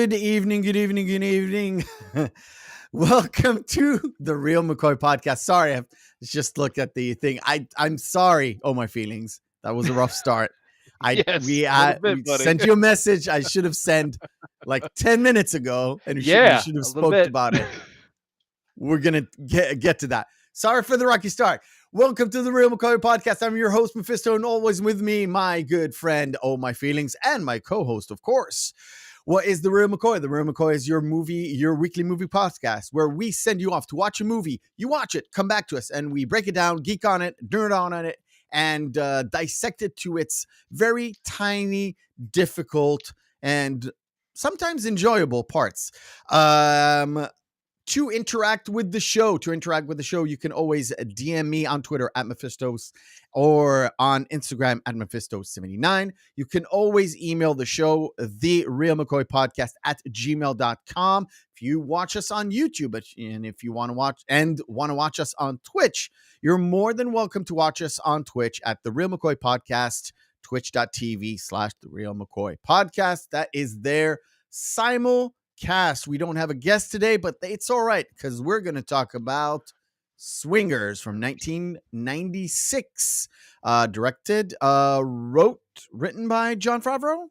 Good evening, good evening, good evening. Welcome to the Reel McCoy podcast. Sorry, I just looked at the thing. I'm sorry. Oh, my feelings. That was a rough start. Yes, a little bit, We buddy. sent you a message I should have sent like 10 minutes ago, and we Yeah, should have a little spoke bit. about it. We're gonna get to that. Sorry for the rocky start. Welcome to the Reel McCoy podcast. I'm your host, Mephisto, and always with me, my good friend, Oh My Feelings, and my co-host, of course. What is the Reel McCoy? The Reel McCoy is your weekly movie podcast where we send you off to watch a movie. You watch it, come back to us, and we break it down, geek on it, nerd on it, and dissect it to its very tiny, difficult, and sometimes enjoyable parts. To interact with the show, you can always DM me on Twitter at Mephistos or on Instagram at Mephistos79. You can always email the show, the Reel McCoy podcast at gmail.com. If you watch us on YouTube and if you want to watch us on Twitch, you're more than welcome to watch us on Twitch at the Reel McCoy podcast, twitch.tv/the Reel McCoy podcast. That is their simulcast. We don't have a guest today, but it's all right because we're going to talk about Swingers from 1996, written by Jon Favreau.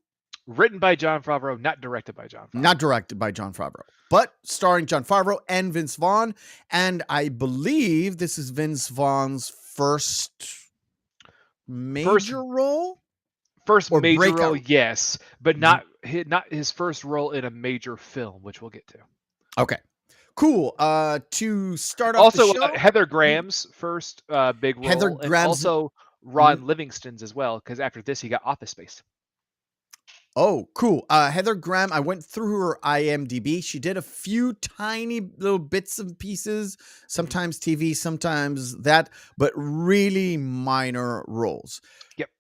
Written by Jon Favreau, not directed by Jon Favreau. Not directed by Jon Favreau, but starring Jon Favreau and Vince Vaughn. And I believe this is Vince Vaughn's first major role. First or major breakout. role, yes, but not his first role in a major film, which we'll get to. Okay, cool. To start off Also, the show, Heather Graham's first big role, Heather and Graham's- also Ron Livingston's as well, because after this he got Office Space. Oh, cool. Heather Graham, I went through her IMDb. She did a few tiny little bits and pieces, sometimes TV, sometimes that, but really minor roles. Yep.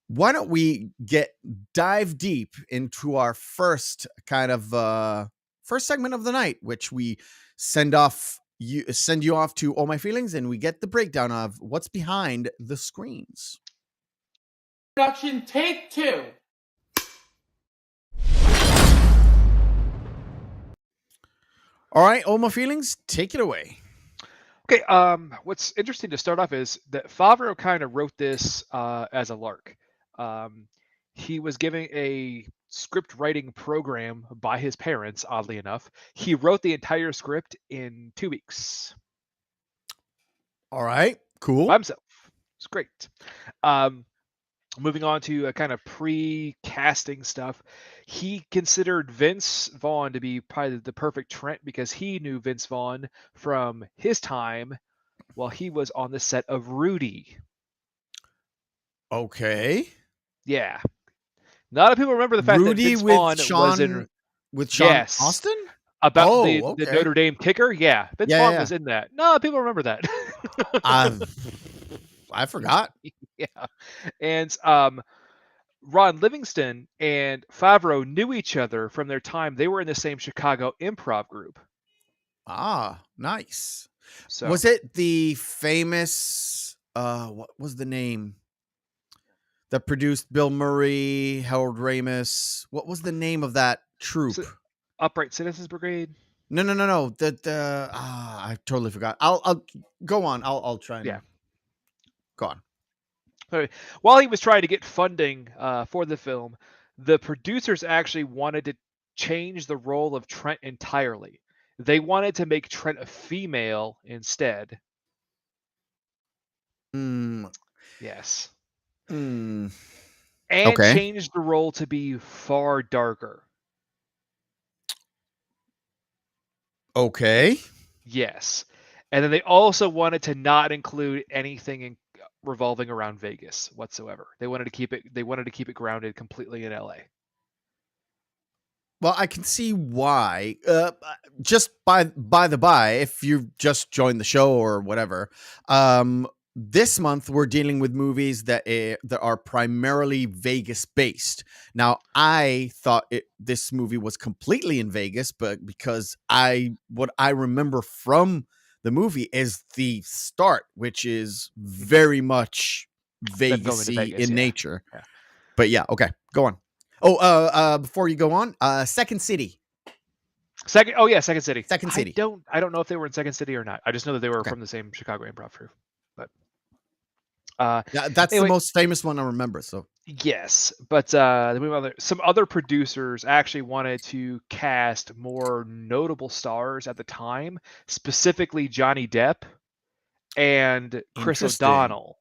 Why don't we dive deep into our first kind of first segment of the night, which we send you off to All My Feelings, and we get the breakdown of what's behind the screens. Production take 2. All right, All My Feelings, take it away. Okay, what's interesting to start off is that Favreau kind of wrote this as a lark. He was giving a script writing program by his parents, oddly enough. He wrote the entire script in 2 weeks. All right, cool. By himself. It's great. Moving on to kind of pre-casting stuff, he considered Vince Vaughn to be probably the perfect Trent because he knew Vince Vaughn from his time while he was on the set of Rudy. Okay. Yeah. A lot of people remember the fact Rudy that Vince Vaughn was in with Sean Yes. Austin? about the okay. Notre Dame kicker. Yeah, Vince Vaughn was in that. No, people remember that. I forgot. Yeah, and Ron Livingston and Favreau knew each other from their time. They were in the same Chicago improv group. Ah, nice. So Was it the famous what was the name that produced Bill Murray, Harold Ramis? What was the name of that troupe? Upright Citizens Brigade? No. I totally forgot. I'll go on. I'll try and go on. While he was trying to get funding for the film, the producers actually wanted to change the role of Trent entirely. They wanted to make Trent a female instead. Yes. And changed the role to be far darker. Okay. Yes. And then they also wanted to not include anything revolving around Vegas whatsoever. They wanted to keep it grounded completely in LA. Well, I can see why. Just by the by, if you've just joined the show or whatever, this month we're dealing with movies that are primarily Vegas based. Now, I thought this movie was completely in Vegas, but because what I remember from the movie is the start, which is very much Vegas-y in nature. Yeah. But yeah, okay, go on. Oh, before you go on, Second City. Second City. Second City. I don't know if they were in Second City or not. I just know that they were Okay. from the same Chicago Improv troupe. But Yeah, that's anyway, the most famous one I remember. So yes, but some other producers actually wanted to cast more notable stars at the time, specifically Johnny Depp and Chris interesting. O'Donnell,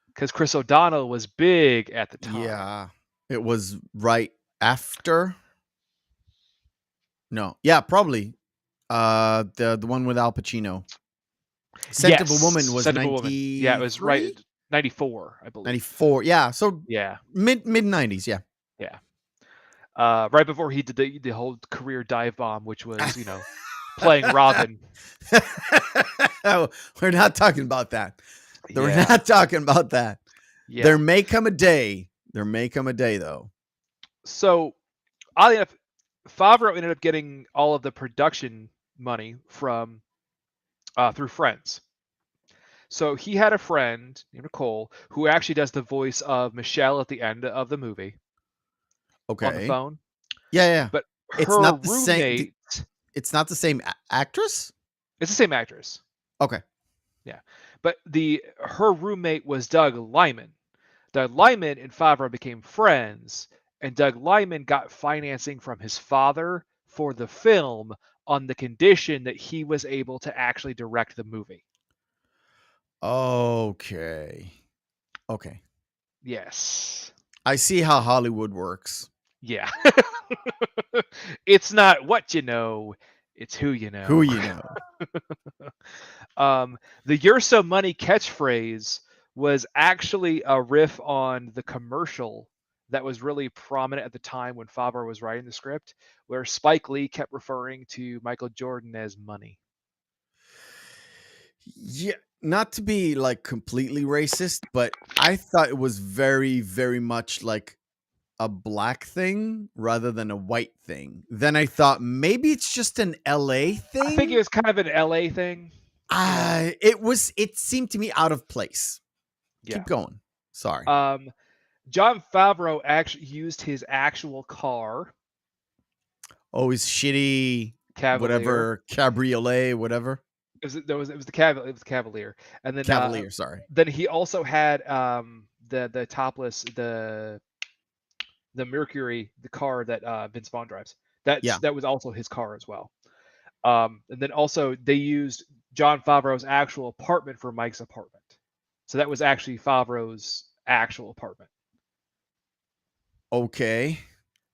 because Chris O'Donnell was big at the time. Yeah, it was right after. No, yeah, probably. The one with Al Pacino. Scent of a Woman was Scent of a Woman. Yeah, it was right 94, I believe. 94. Yeah, so Yeah, mid 90s. Yeah. yeah. Right before he did the whole career dive bomb, which was playing Robin. We're not talking about that. We're Yeah. not talking about that. Yeah. There may come a day. There may come a day, though. So, oddly enough, Favreau ended up getting all of the production money from through friends. So he had a friend named Nicole who actually does the voice of Michelle at the end of the movie Okay. on the phone. Yeah. But It's her not the roommate. same. It's not the same actress. It's the same actress. Okay. Yeah, but her roommate was Doug Liman. Doug Liman and Favreau became friends, and Doug Liman got financing from his father for the film on the condition that he was able to actually direct the movie. Okay. Yes. I see how Hollywood works. Yeah. It's not what you know, it's who you know. Who you know. The "You're So Money" catchphrase was actually a riff on the commercial that was really prominent at the time when Favreau was writing the script, where Spike Lee kept referring to Michael Jordan as money. Yeah, not to be like completely racist, but I thought it was very, very much like a black thing rather than a white thing. Then I thought maybe it's just an LA thing. I think it was kind of an LA thing. It seemed to me out of place. Yeah. Keep going. Sorry. Jon Favreau actually used his actual car. Oh, his shitty Cavalier. whatever cabriolet, whatever. It was the Cavalier, and then Cavalier. Sorry. Then he also had the topless the Mercury, the car that Vince Vaughn drives. That was also his car as well. And then also they used Jon Favreau's actual apartment for Mike's apartment. So that was actually Favreau's actual apartment. Okay.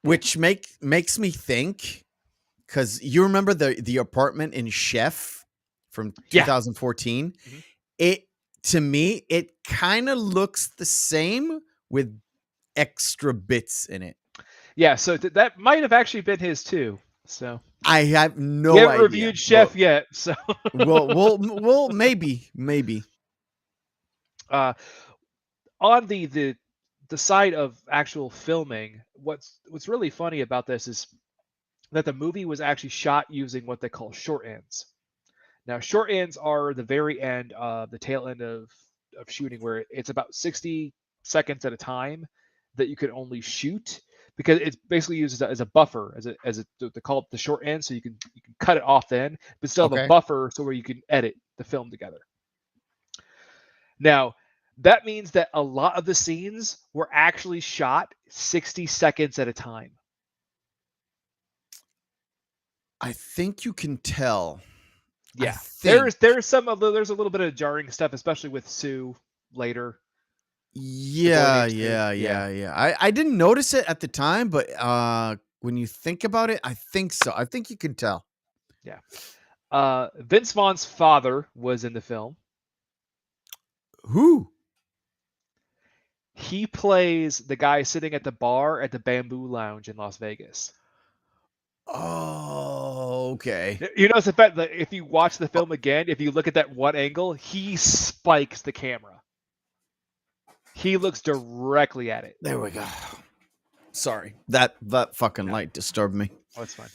Which makes me think, because you remember the apartment in Chef from 2014? Mm-hmm. To me, it kind of looks the same with extra bits in it. Yeah, so that might have actually been his too. So I have no idea. We haven't reviewed Chef yet, so we'll maybe. On the side of actual filming, what's really funny about this is that the movie was actually shot using what they call short ends. Now, short ends are the very end of the tail end of shooting, where it's about 60 seconds at a time that you can only shoot, because it's basically used as a buffer, they call it the short end, so you can cut it off then, but still have a buffer so where you can edit the film together. Now, that means that a lot of the scenes were actually shot 60 seconds at a time. I think you can tell. Yeah, there's a little bit of jarring stuff, especially with Sue later. Yeah. I didn't notice it at the time, but when you think about it, I think so. I think you can tell. Yeah. Vince Vaughn's father was in the film. Who? He plays the guy sitting at the bar at the Bamboo Lounge in Las Vegas. Oh, okay. You notice the fact that if you watch the film again, if you look at that one angle, he spikes the camera. He looks directly at it. There we go. Sorry, that fucking light disturbed me. Oh, it's fine.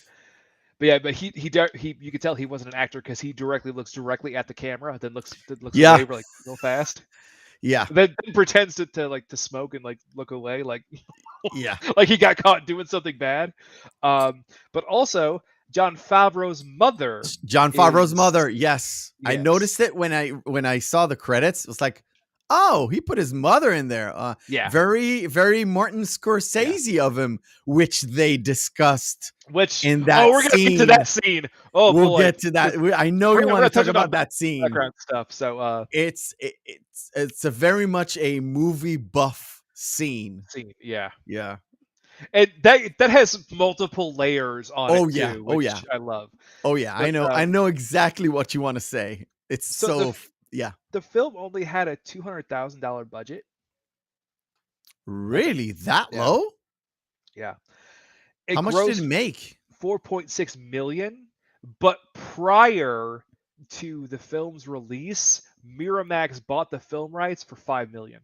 But yeah, but he you could tell he wasn't an actor, because he looks directly at the camera, then looks away like real fast. Yeah. Then pretends to smoke and look away, yeah, like he got caught doing something bad. But also Jon Favreau's mother. Jon Favreau's is- mother. Yes. I Yes. noticed it when I saw the credits. It was like, oh, he put his mother in there. Yeah. Very, very Martin Scorsese of him, which they discussed Which in that we're gonna get to that scene. Oh, we'll boy. get to that. I know We're you gonna want to touch talk on about that scene. background stuff. So It's a very much a movie buff scene. yeah. Yeah. And that has multiple layers on Oh, it yeah. too, Oh, which yeah. I love. Oh yeah, But, I know exactly what you want to say. It's So yeah. the film only had a $200,000 budget. Really that Yeah. low? Yeah. How much did it make? 4.6 million, but prior to the film's release, Miramax bought the film rights for 5 million.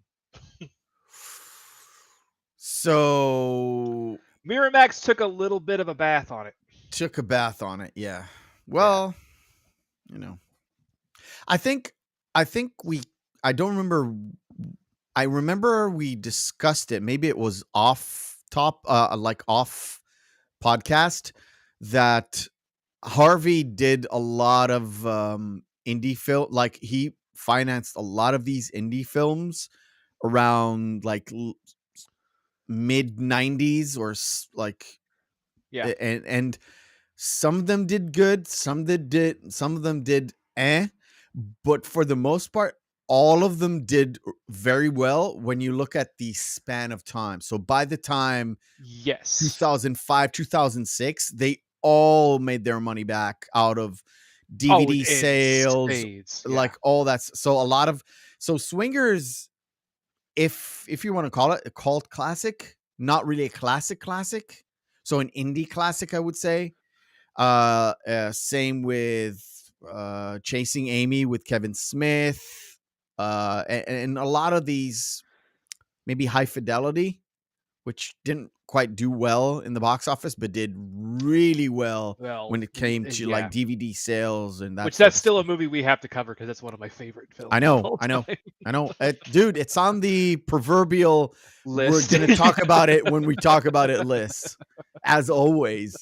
So Miramax took a little bit of a bath on it. took a bath on it. Yeah. Well, you know, I think I don't remember. I remember we discussed it. Maybe it was off podcast that Harvey did a lot of indie film. Like he financed a lot of these indie films around like mid 90s or like Yeah. and some of them did good, some of them did but for the most part all of them did very well when you look at the span of time. So by the time Yes. 2005 2006 they all made their money back out of DVD in sales, spades, yeah. like all that's so a lot of Swingers, if you want to call it a cult classic, not really a classic, so an indie classic, I would say. Same with Chasing Amy with Kevin Smith, and a lot of these, maybe High Fidelity, which didn't quite do well in the box office, but did really well when it came to like DVD sales and that. Which that's still a movie we have to cover because that's one of my favorite films. I know. Dude, it's on the proverbial list. We're going to talk about it when we talk about it list. As always.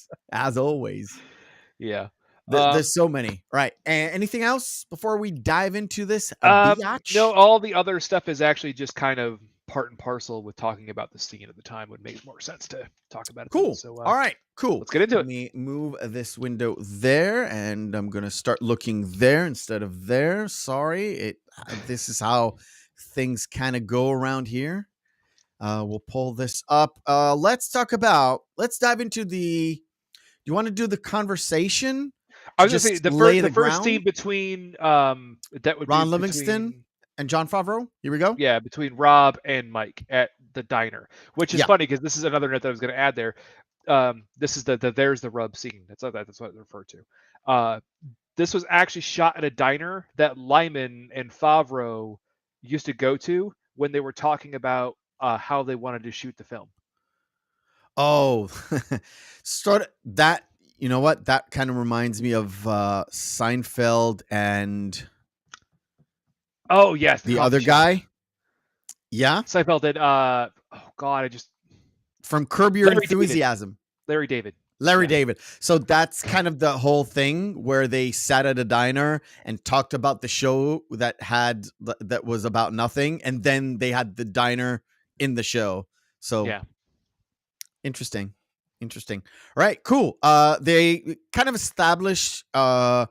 Yeah. There's so many. Right. And anything else before we dive into this? No, all the other stuff is actually just kind of part and parcel with talking about the scene at the time. Would make more sense to talk about it. Cool. So, all right, cool. Let's get into it. Let me move this window there, and I'm going to start looking there instead of there. Sorry. This is how things kind of go around here. We'll pull this up. Let's dive into do you want to do the conversation? I was just saying the first scene between that would Ron be Livingston and Jon Favreau. Here we go. Yeah, between Rob and Mike at the diner, which is funny because this is another note that I was going to add there. This is the there's the rub scene. That's what it's referred to. This was actually shot at a diner that Lyman and Favreau used to go to when they were talking about how they wanted to shoot the film. Oh, that. You know what? That kind of reminds me of Seinfeld and. Oh yes, the other guy. Yeah, Seinfeld did. Oh God, from Curb Your Enthusiasm. Larry David. So that's kind of the whole thing where they sat at a diner and talked about the show that was about nothing, and then they had the diner in the show. So yeah, interesting. All right, cool. They kind of established Ron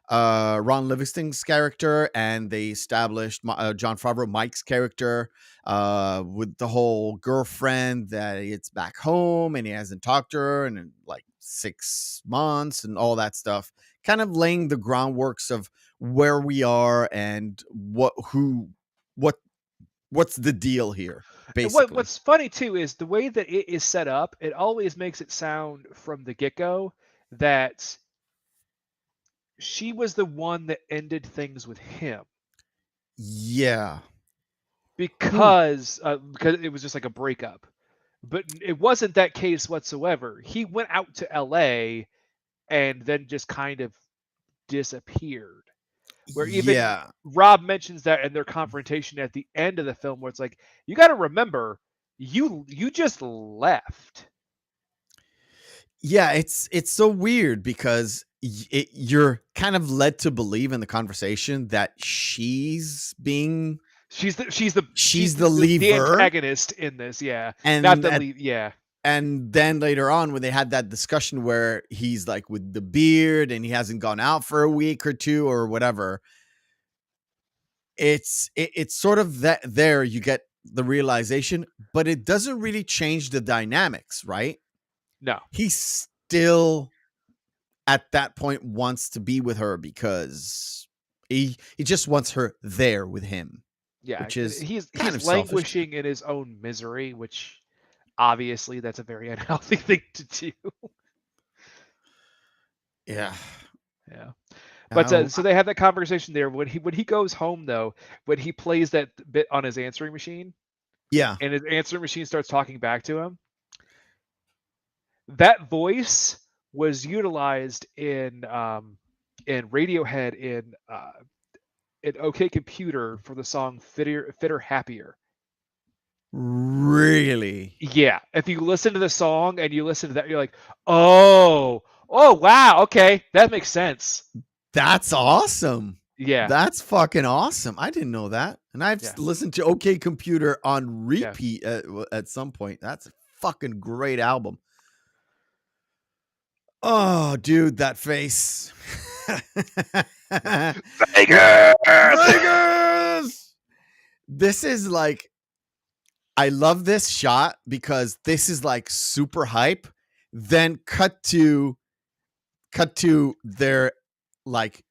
Livingston's character, and they established Jon Favreau, Mike's character, with the whole girlfriend that it's back home and he hasn't talked to her in like 6 months and all that stuff, kind of laying the groundworks of where we are and what's the deal here. Basically. What's funny too is the way that it is set up. It always makes it sound from the get-go that she was the one that ended things with him. Yeah. Because it was just like a breakup. But it wasn't that case whatsoever. He went out to LA and then just kind of disappeared. Where even Rob mentions that in their confrontation at the end of the film, where it's like, you got to remember, you just left. Yeah, it's so weird because you're kind of led to believe in the conversation that she's the the lever, antagonist in this, yeah. Not and the lead, yeah. and then later on when they had that discussion where he's like with the beard and he hasn't gone out for a week or two or whatever, it's sort of that there you get the realization, but it doesn't really change the dynamics, right? No. He still at that point wants to be with her because he just wants her there with him, Yeah, which is kind he's of selfish. languishing in his own misery, which obviously that's a very unhealthy thing to do. Yeah. Yeah. But Oh, so they have that conversation there when he goes home though, when he plays that bit on his answering machine yeah. and his answering machine starts talking back to him. That voice was utilized in Radiohead in OK Computer for the song Fitter Happier. Really? Yeah, if you listen to the song and you listen to that, you're like, oh wow, okay, that makes sense. That's awesome. Yeah, That's fucking awesome. I didn't know that. And I've yeah, listened to OK Computer on yeah. repeat at some point. That's a fucking great album. Oh, dude, that face. Vegas! Vegas! This is like, I love this shot because this is like super hype. Then cut to their, like,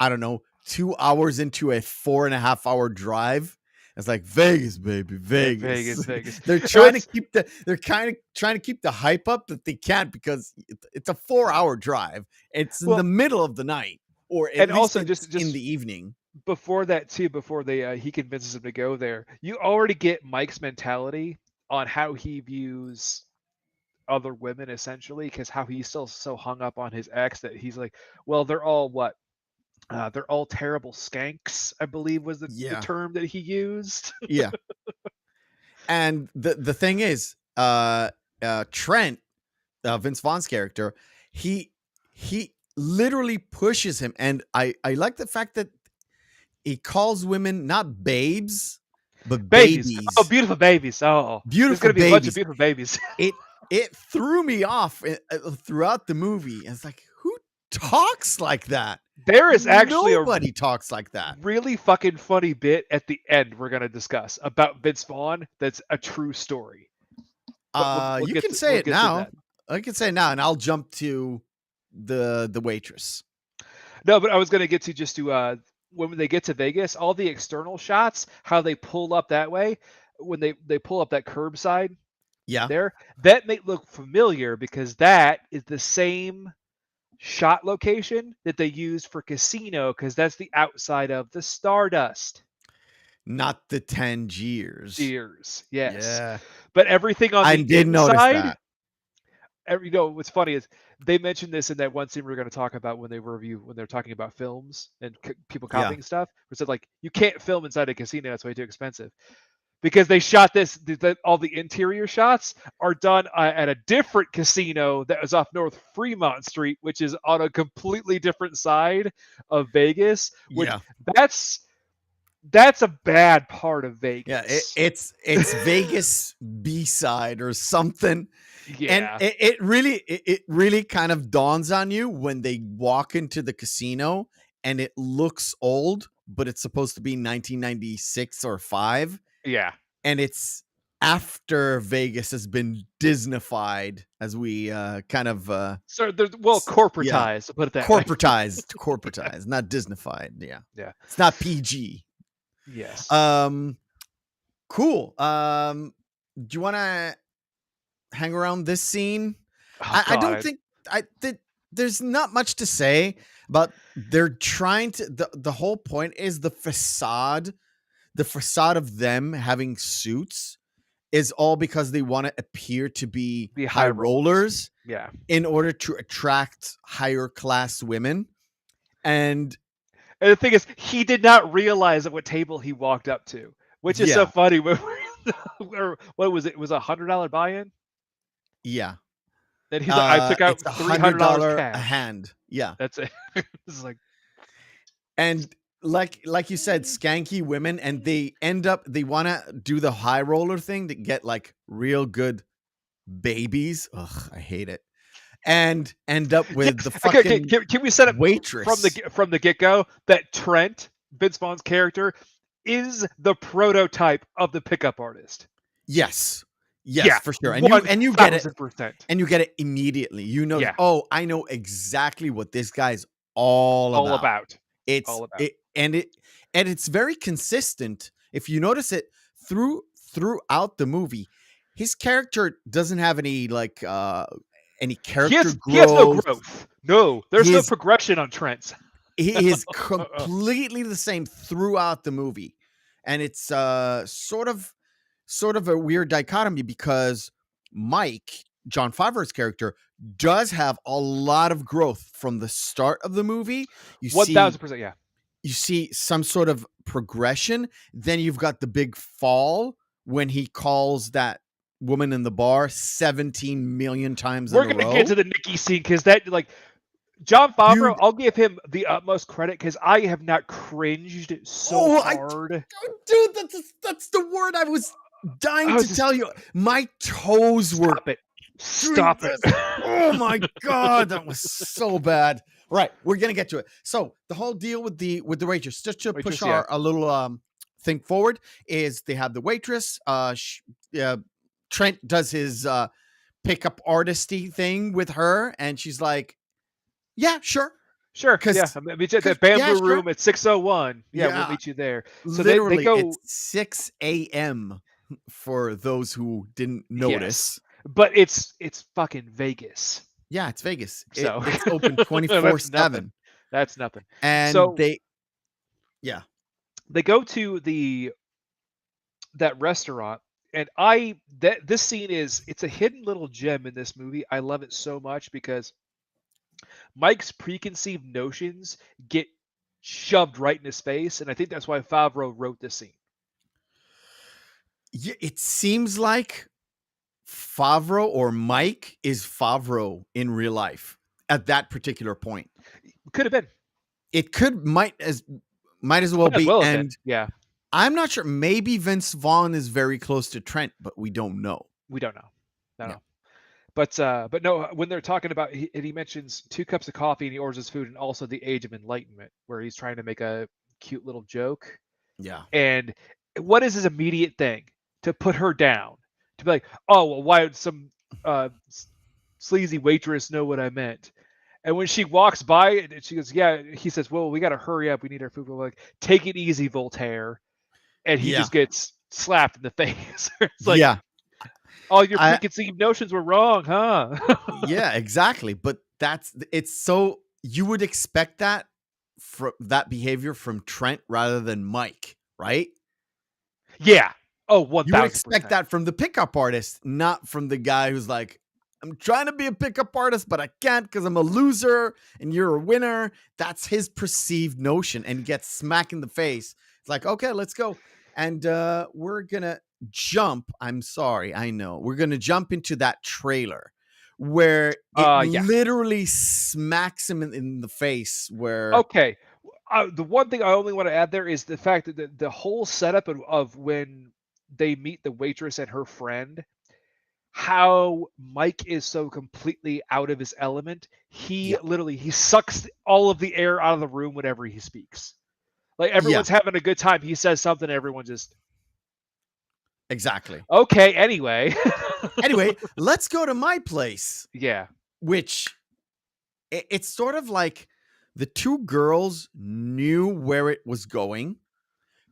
I don't know, 2 hours into a 4.5 hour drive. It's like Vegas, baby, Vegas. Vegas. They're trying to keep they're kind of trying to keep the hype up that they can't because it's a 4 hour drive. It's in Well, the middle of the night, or at and least also it's just in the evening. before that too, before they he convinces him to go there, you already get Mike's mentality on how he views other women essentially, because how he's still so hung up on his ex that he's like, well, they're all what? They're all terrible skanks, I believe was the Yeah, term that he used. yeah. And the thing is, Trent, Vince Vaughn's character, he literally pushes him, and I like the fact that he calls women not babes, but Babies. Oh, babies. beautiful babies. Oh, there's Beautiful gonna be a bunch of babies. beautiful babies. It threw me off throughout the movie. It's like, who talks like that? There is actually Nobody talks like that. really fucking funny bit at the end we're gonna discuss about Vince Vaughn. That's a true story. But You can say it we'll get to now. that. I can say it now, and I'll jump to the waitress. No, but I was gonna get to just to when they get to Vegas, all the external shots, how they pull up that way, when they pull up that curbside Yeah. there, that may look familiar because that is the same shot location that they used for Casino, because that's the outside of the Stardust. Not the Tangiers. Cheers. Yes. Yeah. But everything on I the did notice inside, that. what's funny is they mentioned this in that one scene we're going to talk about when they're talking about films and people Yeah. copying stuff. Where said like you can't film inside a casino; that's way too expensive. Because they shot this, all the interior shots are done at a different casino that was off North Fremont Street, which is on a completely different side of Vegas. Which Yeah. that's a bad part of Vegas. Yeah, it's Vegas B-side or something. Yeah. And it really kind of dawns on you when they walk into the casino and it looks old, but it's supposed to be 1996 or 5. Yeah. And it's after Vegas has been Disneyfied, as we kind of So there's corporatized, to put it that way. corporatized, not Disneyfied. Yeah. Yeah. It's not PG. Yes. Cool. Do you want to hang around this scene? I don't think there's not much to say about. They're trying to. The whole point is the facade of them having suits is all because they want to appear to be high rollers. Yeah. In order to attract higher class women. And the thing is, he did not realize at what table he walked up to, which is so funny. Or what was it? It was $100 buy-in. Yeah. And he's like, I took out It's $300 $100 a cash. hand. Yeah. That's it. It's like, And like you said, skanky women, and they want to do the high roller thing to get like real good babies. Ugh, I hate it. And end up with the yes. Okay, fucking can we set up waitress. from the get go that Trent, Vince Vaughn's character, is the prototype of the pickup artist? Yes. Yes, Yeah, for sure. And you get it. 1000%. And you get it immediately. You know, Yeah. oh, I know exactly what this guy's all All about. about. It's All about. And it's very consistent. If you notice it throughout the movie, his character doesn't have any like any character He has no growth. growth. No, there's no progression on Trent. He is completely the same throughout the movie. And it's sort of a weird dichotomy because Mike, Jon Favreau's character, does have a lot of growth from the start of the movie. 1000%, yeah. You see some sort of progression. Then you've got the big fall when he calls that woman in the bar 17 million times We're in a row. gonna get to the Nikki scene because that, like, Jon Favreau, I'll give him the utmost credit because I have not cringed so hard. Dude, that's the word I was dying to tell you. My toes were. Stop it. Oh my God, that was so bad. Right, we're gonna get to it. So the whole deal with the waitress, just to push a little thing forward, is they have the waitress. Trent does his pickup artisty thing with her, and she's like, "Yeah, sure." Sure. Yeah. Meet you at the bamboo room at 6:01. Yeah, we'll meet you there. So literally, they go. It's 6 a.m. for those who didn't notice. Yes. But it's fucking Vegas. Yeah, it's Vegas. So it's open 24/7. That's nothing. And so they go to that restaurant, and this scene it's a hidden little gem in this movie. I love it so much because Mike's preconceived notions get shoved right in his face, and I think that's why Favreau wrote this scene. Yeah, it seems like Favreau or Mike is Favreau in real life at that particular point. Could have been. It might as well be. And yeah, I'm not sure. Maybe Vince Vaughn is very close to Trent, but we don't know. We don't know. No. But no, when they're talking about, he mentions 2 cups of coffee and he orders his food, and also the Age of Enlightenment, where he's trying to make a cute little joke. Yeah. And what is his immediate thing? To put her down. To be like, oh, well, why would some sleazy waitress know what I meant? And when she walks by, and she goes, yeah, he says, well, we got to hurry up. We need our food. We're like, take it easy, Voltaire. And he just gets slapped in the face. It's like, yeah. All your preconceived notions were wrong, huh? Yeah, exactly. But it's so, you would expect that behavior from Trent rather than Mike, right? Yeah. Oh, 1000%. You would expect that from the pickup artist, not from the guy who's like, I'm trying to be a pickup artist, but I can't because I'm a loser and you're a winner. That's his perceived notion, and he gets smacked in the face. It's like, okay, let's go. And we're going to jump. I'm sorry. I know. We're going to jump into that trailer where it literally smacks him in the face. Okay. The one thing I only want to add there is the fact that the whole setup of when they meet the waitress and her friend, how Mike is so completely out of his element. He literally sucks all of the air out of the room whenever he speaks. Like, everyone's having a good time. He says something, everyone just exactly. Okay, anyway, let's go to my place. Yeah. Which it's sort of like the 2 girls knew where it was going.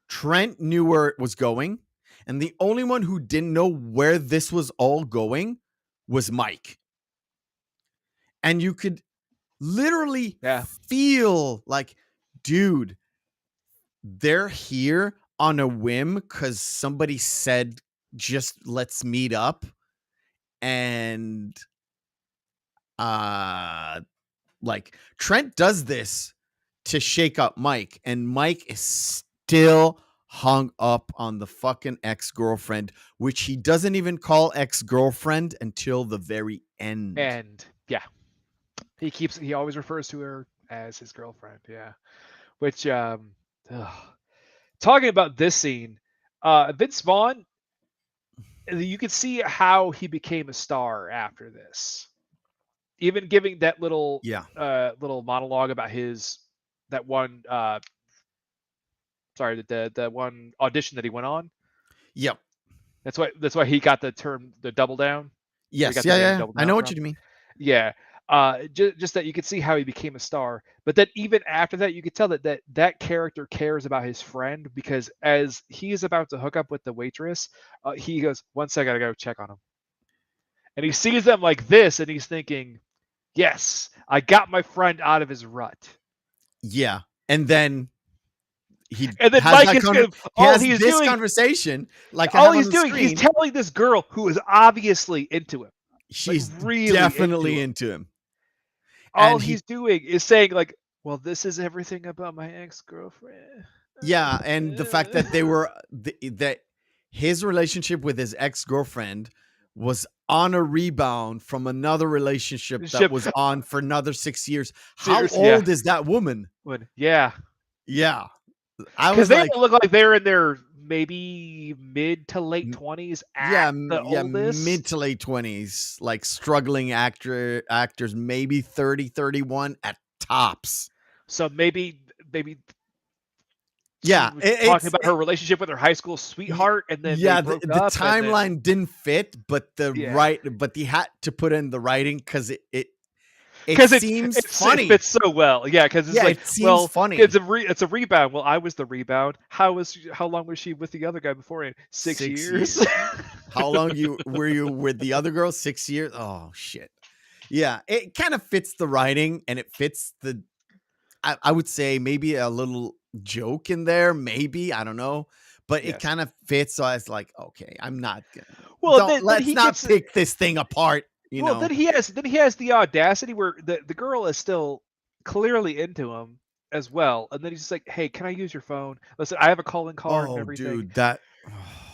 Trent knew where it was going. And the only one who didn't know where this was all going was Mike. And you could literally feel like, dude, they're here on a whim because somebody said, just let's meet up. And like, Trent does this to shake up Mike, and Mike is still hung up on the fucking ex-girlfriend, which he doesn't even call ex-girlfriend until the very end. And yeah, he always refers to her as his girlfriend. Yeah, which talking about this scene, Vince Vaughn, you can see how he became a star after this. Even giving that little Yeah. little monologue about that one the one audition that he went on. Yep. That's why he got the term the double down. Yes. Got Yeah. the name Yeah. Double I Down know what from. you mean. Yeah. Just that you could see how he became a star, but then even after that, you could tell that character cares about his friend, because as he is about to hook up with the waitress, he goes, "1 second, I gotta go check on him," and he sees them like this, and he's thinking, "Yes, I got my friend out of his rut." Yeah. And then he And then has Mike that is gonna, he all has he's this doing, conversation like I all have on he's the doing, he's screen. telling this girl who is obviously into him, She's really definitely into into him. all And he's doing is saying like, "Well, this is everything about my ex-girlfriend." yeah, and the fact that that his relationship with his ex-girlfriend was on a rebound from another relationship that Ship was on for another 6 years. How Serious, yeah. old is that woman? Yeah, Yeah. I because was they like, all look like they're in their maybe mid to late m- 20s yeah, at the oldest. mid to late 20s, like struggling actors, maybe 30, 31 at tops. So maybe she Yeah, was talking about her relationship with her high school sweetheart, and then they yeah, broke the up. And then, timeline didn't fit, but yeah, but he had to put in the writing because it because seems it funny. fits so well. Yeah, because it's Yeah, like, it seems well, funny. it's a rebound. Well, I was the rebound. How long was she with the other guy beforehand? 6 years. How long were you with the other girl? 6 years? Oh shit. Yeah, it kind of fits the writing, and it fits the. I would say maybe a little joke in there, maybe, I don't know, but it Yes. kind of fits. So I was like, okay, I'm not gonna. Well, Let's he not gets. pick this thing apart. You Well, know. then he has the audacity where the girl is still clearly into him as well, and then he's just like, "Hey, can I use your phone? Listen, I have a calling card and Oh, everything." dude, that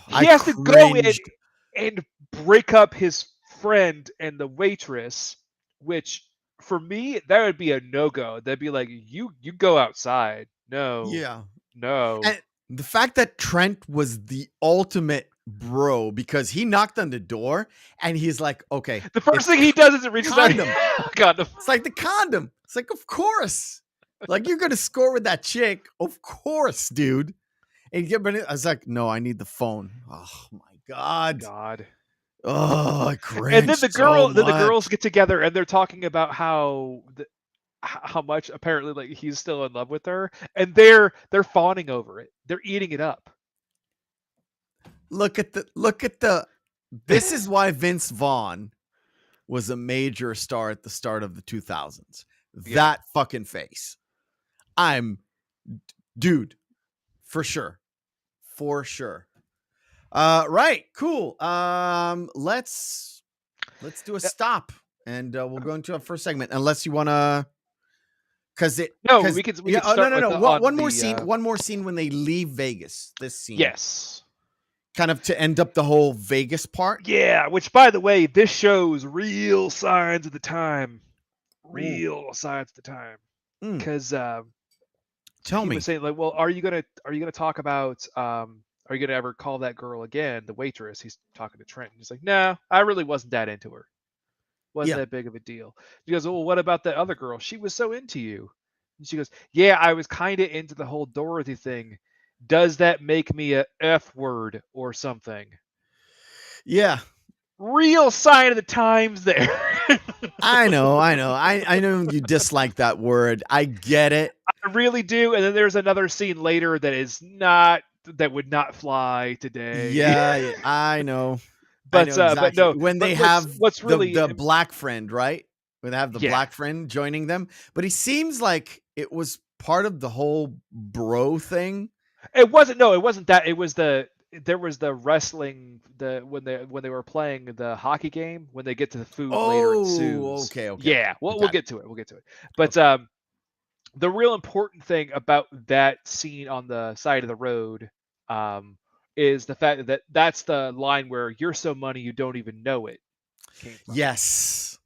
He I has to go in cringed. and break up his friend and the waitress, which for me that would be a no go. That'd be like, you go outside. No, Yeah. no. And the fact that Trent was the ultimate bro because he knocked on the door and he's like, okay, The first it's thing he does is it reaches out. condom. Condom. It's like the condom. It's like, of course. Like, you're going to score with that chick. Of course, dude. And I was like, no, I need the phone. Oh, my God. God. Oh, I And then cringed so the much. girls get together and they're talking about how much apparently like he's still in love with her, and they're fawning over it. They're eating it up. Look at the. This is why Vince Vaughn was a major star at the start of the 2000s. Yeah. That fucking face. Dude, for sure. For sure. Right, cool. Let's do a stop and we'll go into our first segment unless you want to we can start with one more scene when they leave Vegas. This scene. Yes. Kind of to end up the whole Vegas part. Yeah, which by the way, this shows real signs of the time. Real signs of the time. Because tell me, was saying like, well, are you gonna talk about are you gonna ever call that girl again, the waitress? He's talking to Trent. He's like, no, I really wasn't that into her. Wasn't that big of a deal. He goes, well, what about that other girl? She was so into you. And she goes, yeah, I was kind of into the whole Dorothy thing. Does that make me a F word or something? Yeah. Real sign of the times there. I know. I know you dislike that word. I get it. I really do. And then there's another scene later that would not fly today. Yeah, I know. But I know exactly. but no, when they what's really the black friend, right? When they have the Yeah. black friend joining them, but he seems like it was part of the whole bro thing. It wasn't. No, it wasn't that. It was there was the wrestling when they were playing the hockey game, when they get to the food later ensues. Okay. Yeah, we'll get to it. But the real important thing about that scene on the side of the road is the fact that that's the line where you're so money you don't even know it came from. Yes.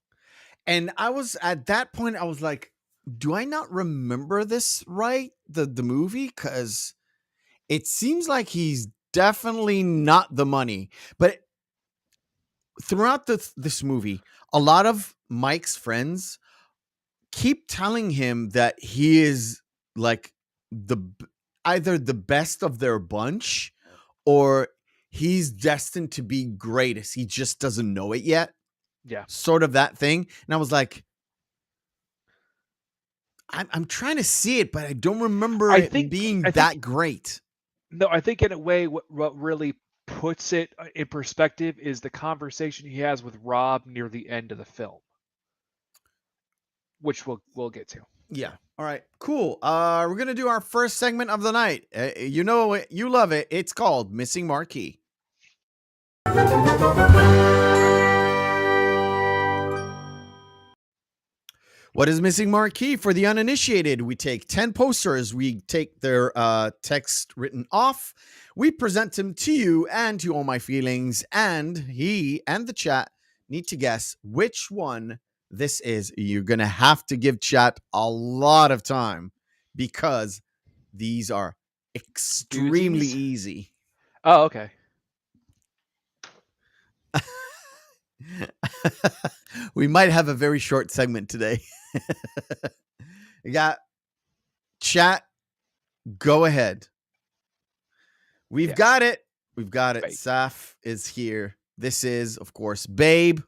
And I was at that point, I was like, do I not remember this right? The movie? Because it seems like he's definitely not the money. But throughout this movie, a lot of Mike's friends keep telling him that he is like either the best of their bunch or he's destined to be greatest. He just doesn't know it yet. Yeah. Sort of that thing. And I was like, I'm trying to see it, but I don't remember it being that great. No, I think in a way, what really puts it in perspective is the conversation he has with Rob near the end of the film, which we'll get to. Yeah. All right. Cool. We're gonna do our first segment of the night. You know it. You love it. It's called Missing Marquee. What is Missing Marquee? For the uninitiated, we take 10 posters, we take their text written off, we present them to you and to All My Feelings, and he and the chat need to guess which one this is. You're going to have to give chat a lot of time because these are extremely easy. Oh, okay. We might have a very short segment today. We got chat. Go ahead. We've got it. We've got it. Babe. Saf is here. This is, of course, Babe.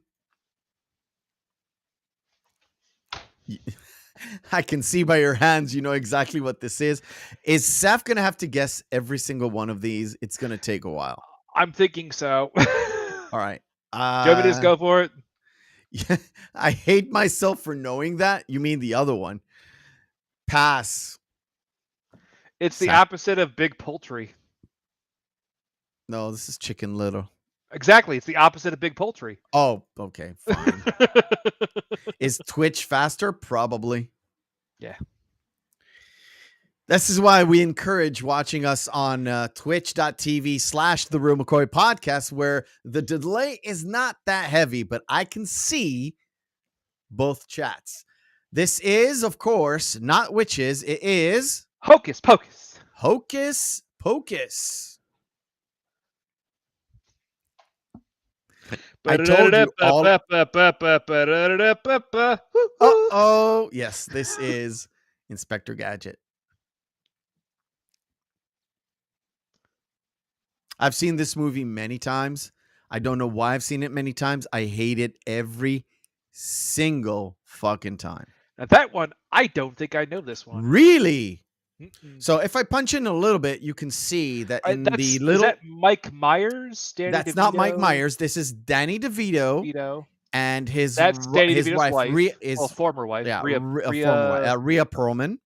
I can see by your hands, you know exactly what this is. Is Saf going to have to guess every single one of these? It's going to take a while. I'm thinking so. All right. Do you want me to just go for it? Yeah, I hate myself for knowing that. You mean the other one? Pass. It's the opposite of Big Poultry. No, this is Chicken Little. Exactly. It's the opposite of Big Poultry. Oh, okay. Fine. Is Twitch faster? Probably. Yeah. This is why we encourage watching us on twitch.tv/The Reel McCoy podcast, where the delay is not that heavy, but I can see both chats. This is, of course, not witches. It is Hocus Pocus. Hocus Pocus. I told you all. Oh, yes, this is Inspector Gadget. I've seen this movie many times. I don't know why I've seen it many times. I hate it every single fucking time. Now that one, I don't think I know this one. Really? Mm-mm. So if I punch in a little bit, you can see that in the little... Is that Mike Myers? That's DeVito? Not Mike Myers. This is Danny DeVito. And his wife, former wife. Yeah, Rhea Perlman.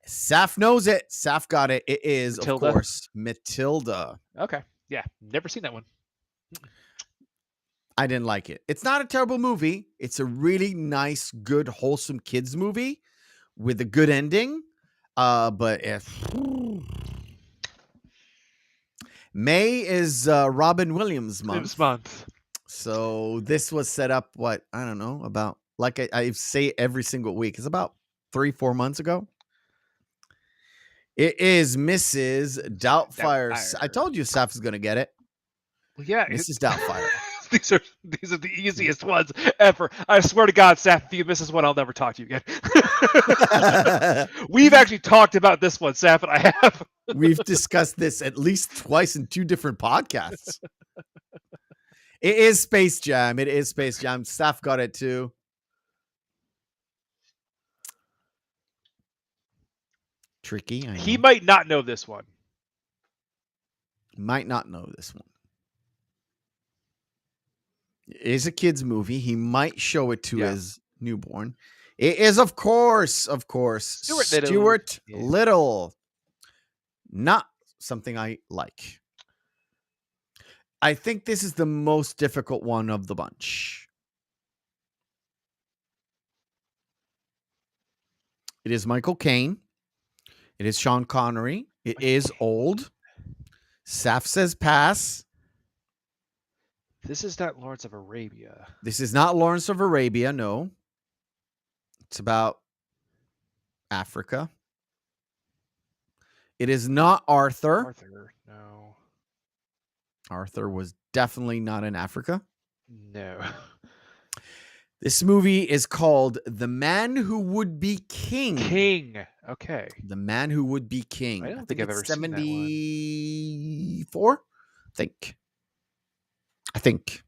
Saf knows it. Saf got it. It is, Matilda. Of course, Matilda. Okay. Yeah. Never seen that one. I didn't like it. It's not a terrible movie. It's a really nice, good, wholesome kids movie with a good ending. But May is Robin Williams month. So this was set up, I don't know, about, like I say every single week. It's about 3-4 months ago. It is Mrs. Doubtfire. I told you Saf is going to get it. Well, yeah. Mrs. Doubtfire. These are the easiest ones ever. I swear to God, Saf, if you miss this one, I'll never talk to you again. We've actually talked about this one, Saf, and I have. We've discussed this at least twice in 2 different podcasts. It is Space Jam. It is Space Jam. Saf got it too. Tricky. He might not know this one. Might not know this one. It is a kid's movie. He might show it to his newborn. It is, of course, Stuart Little. Not something I like. I think this is the most difficult one of the bunch. It is Michael Caine. It is Sean Connery. It is old. Saf says pass. This is not Lawrence of Arabia. This is not Lawrence of Arabia, no. It's about Africa. It is not Arthur. Arthur, no. Arthur was definitely not in Africa. No. This movie is called The Man Who Would Be King. King. Okay. The Man Who Would Be King. I don't think I've ever seen that one. 74? I think.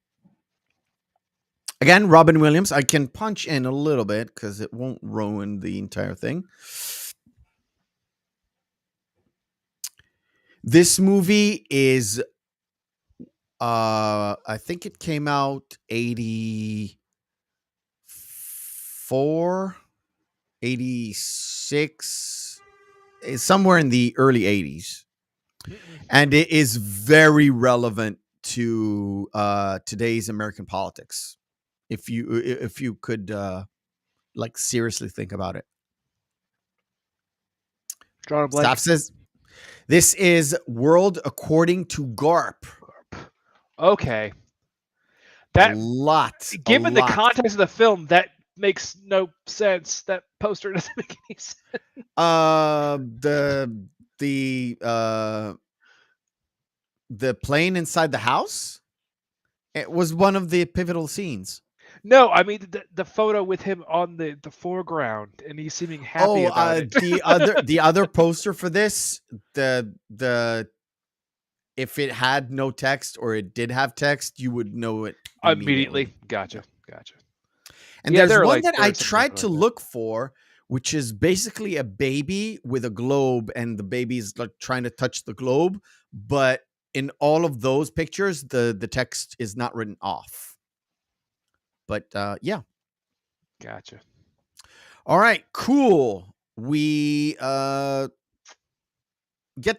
Again, Robin Williams. I can punch in a little bit because it won't ruin the entire thing. This movie is, I think it came out 84, 86, somewhere in the early 80s. And it is very relevant to today's American politics. If you could like seriously think about it. Drawing a blank. Staff says this is World According to Garp. Okay. That given the context of the film, that makes no sense. That poster doesn't make any sense. The plane inside the house. It was one of the pivotal scenes. No, I mean the photo with him on the foreground, and he's seeming happy about it. the other poster for this, the if it had no text or it did have text, you would know it immediately. Gotcha. And there's one that I tried to look for, which is basically a baby with a globe, and the baby's like trying to touch the globe, but in all of those pictures, the text is not written off. But yeah. Gotcha. All right, cool. We get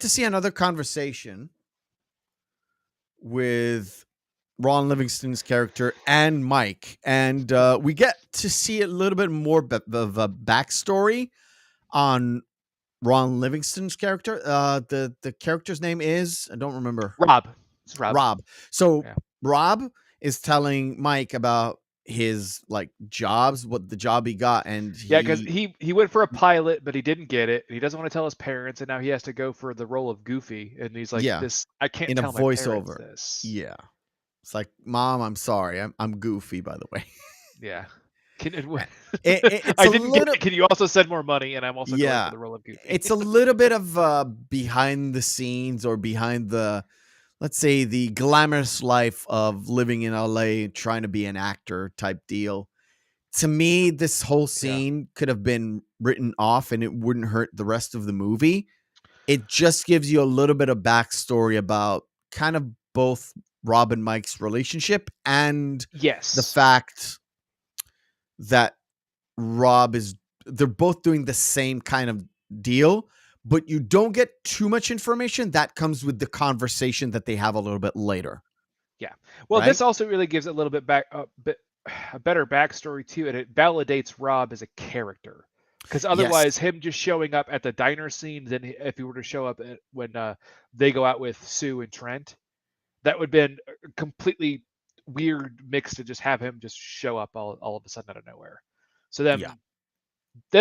to see another conversation with Ron Livingston's character and Mike. And we get to see a little bit more of a backstory on Ron Livingston's character. The character's name is, I don't remember. Rob. It's Rob. Rob. So yeah. Rob is telling Mike about his like jobs, what the job he got, and because he went for a pilot, but he didn't get it, and he doesn't want to tell his parents, and now he has to go for the role of Goofy, and he's like, "This I can't tell my parents this." Yeah, it's like, Mom, I'm sorry, I'm Goofy, by the way. Yeah. Can you also send more money? And I'm also going for the role of Goofy. It's a little bit of behind the scenes, or behind the, let's say, the glamorous life of living in LA, trying to be an actor type deal. To me, this whole scene could have been written off and it wouldn't hurt the rest of the movie. It just gives you a little bit of backstory about kind of both Rob and Mike's relationship, and the fact that they're both doing the same kind of deal, but you don't get too much information. That comes with the conversation that they have a little bit later. Yeah. Well, this also really gives a little bit a better backstory too, and it validates Rob as a character. Because otherwise, him just showing up at the diner scene, then if he were to show up when they go out with Sue and Trent, that would have been a completely weird mix to just have him just show up all of a sudden out of nowhere. So them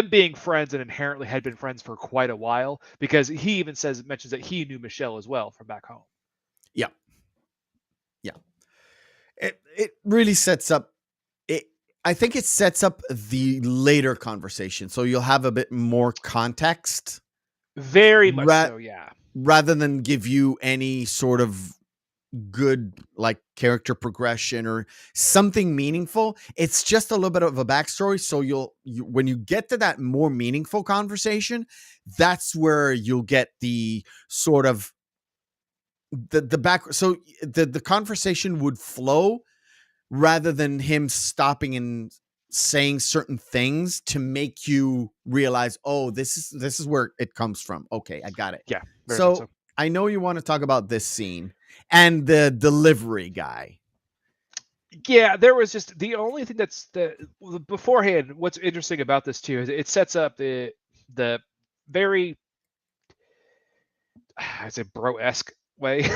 being friends, and inherently had been friends for quite a while, because he even mentions that he knew Michelle as well from back home. Yeah. It really sets up it. I think it sets up the later conversation, so you'll have a bit more context. Very much so, yeah. Rather than give you any sort of good like character progression or something meaningful, it's just a little bit of a backstory. So you when you get to that more meaningful conversation, that's where you'll get the sort of the back. So the conversation would flow rather than him stopping and saying certain things to make you realize, oh, this is where it comes from. Okay, I got it. Yeah. So I know you want to talk about this scene and the delivery guy. Yeah, there was just the only thing beforehand. What's interesting about this too is it sets up the very, I'd say, bro-esque way.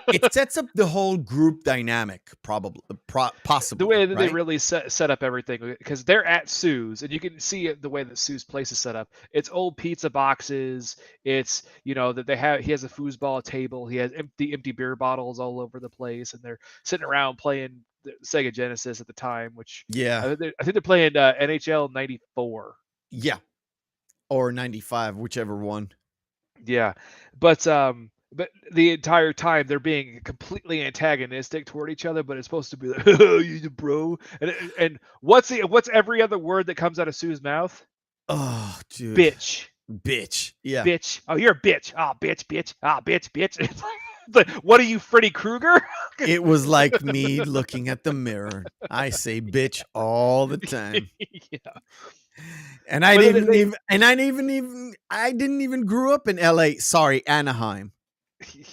It sets up the whole group dynamic, possibly. The way that they right? really set up everything, because they're at Sue's, and you can see it the way that Sue's place is set up. It's old pizza boxes. It's that he has a foosball table. He has empty beer bottles all over the place, and they're sitting around playing the Sega Genesis at the time, which Yeah, I think they're playing NHL '94. yeah, or 95, whichever one. Yeah, but the entire time they're being completely antagonistic toward each other. But it's supposed to be like, "Oh, you the bro," and what's every other word that comes out of Sue's mouth? Oh, dude, Bitch, yeah. bitch. Oh, you're a bitch. Oh, bitch. Ah, bitch. It's like, what are you, Freddy Krueger? It was like me looking at the mirror. I say bitch all the time. Yeah. And I But didn't even grew up in LA. Sorry, Anaheim.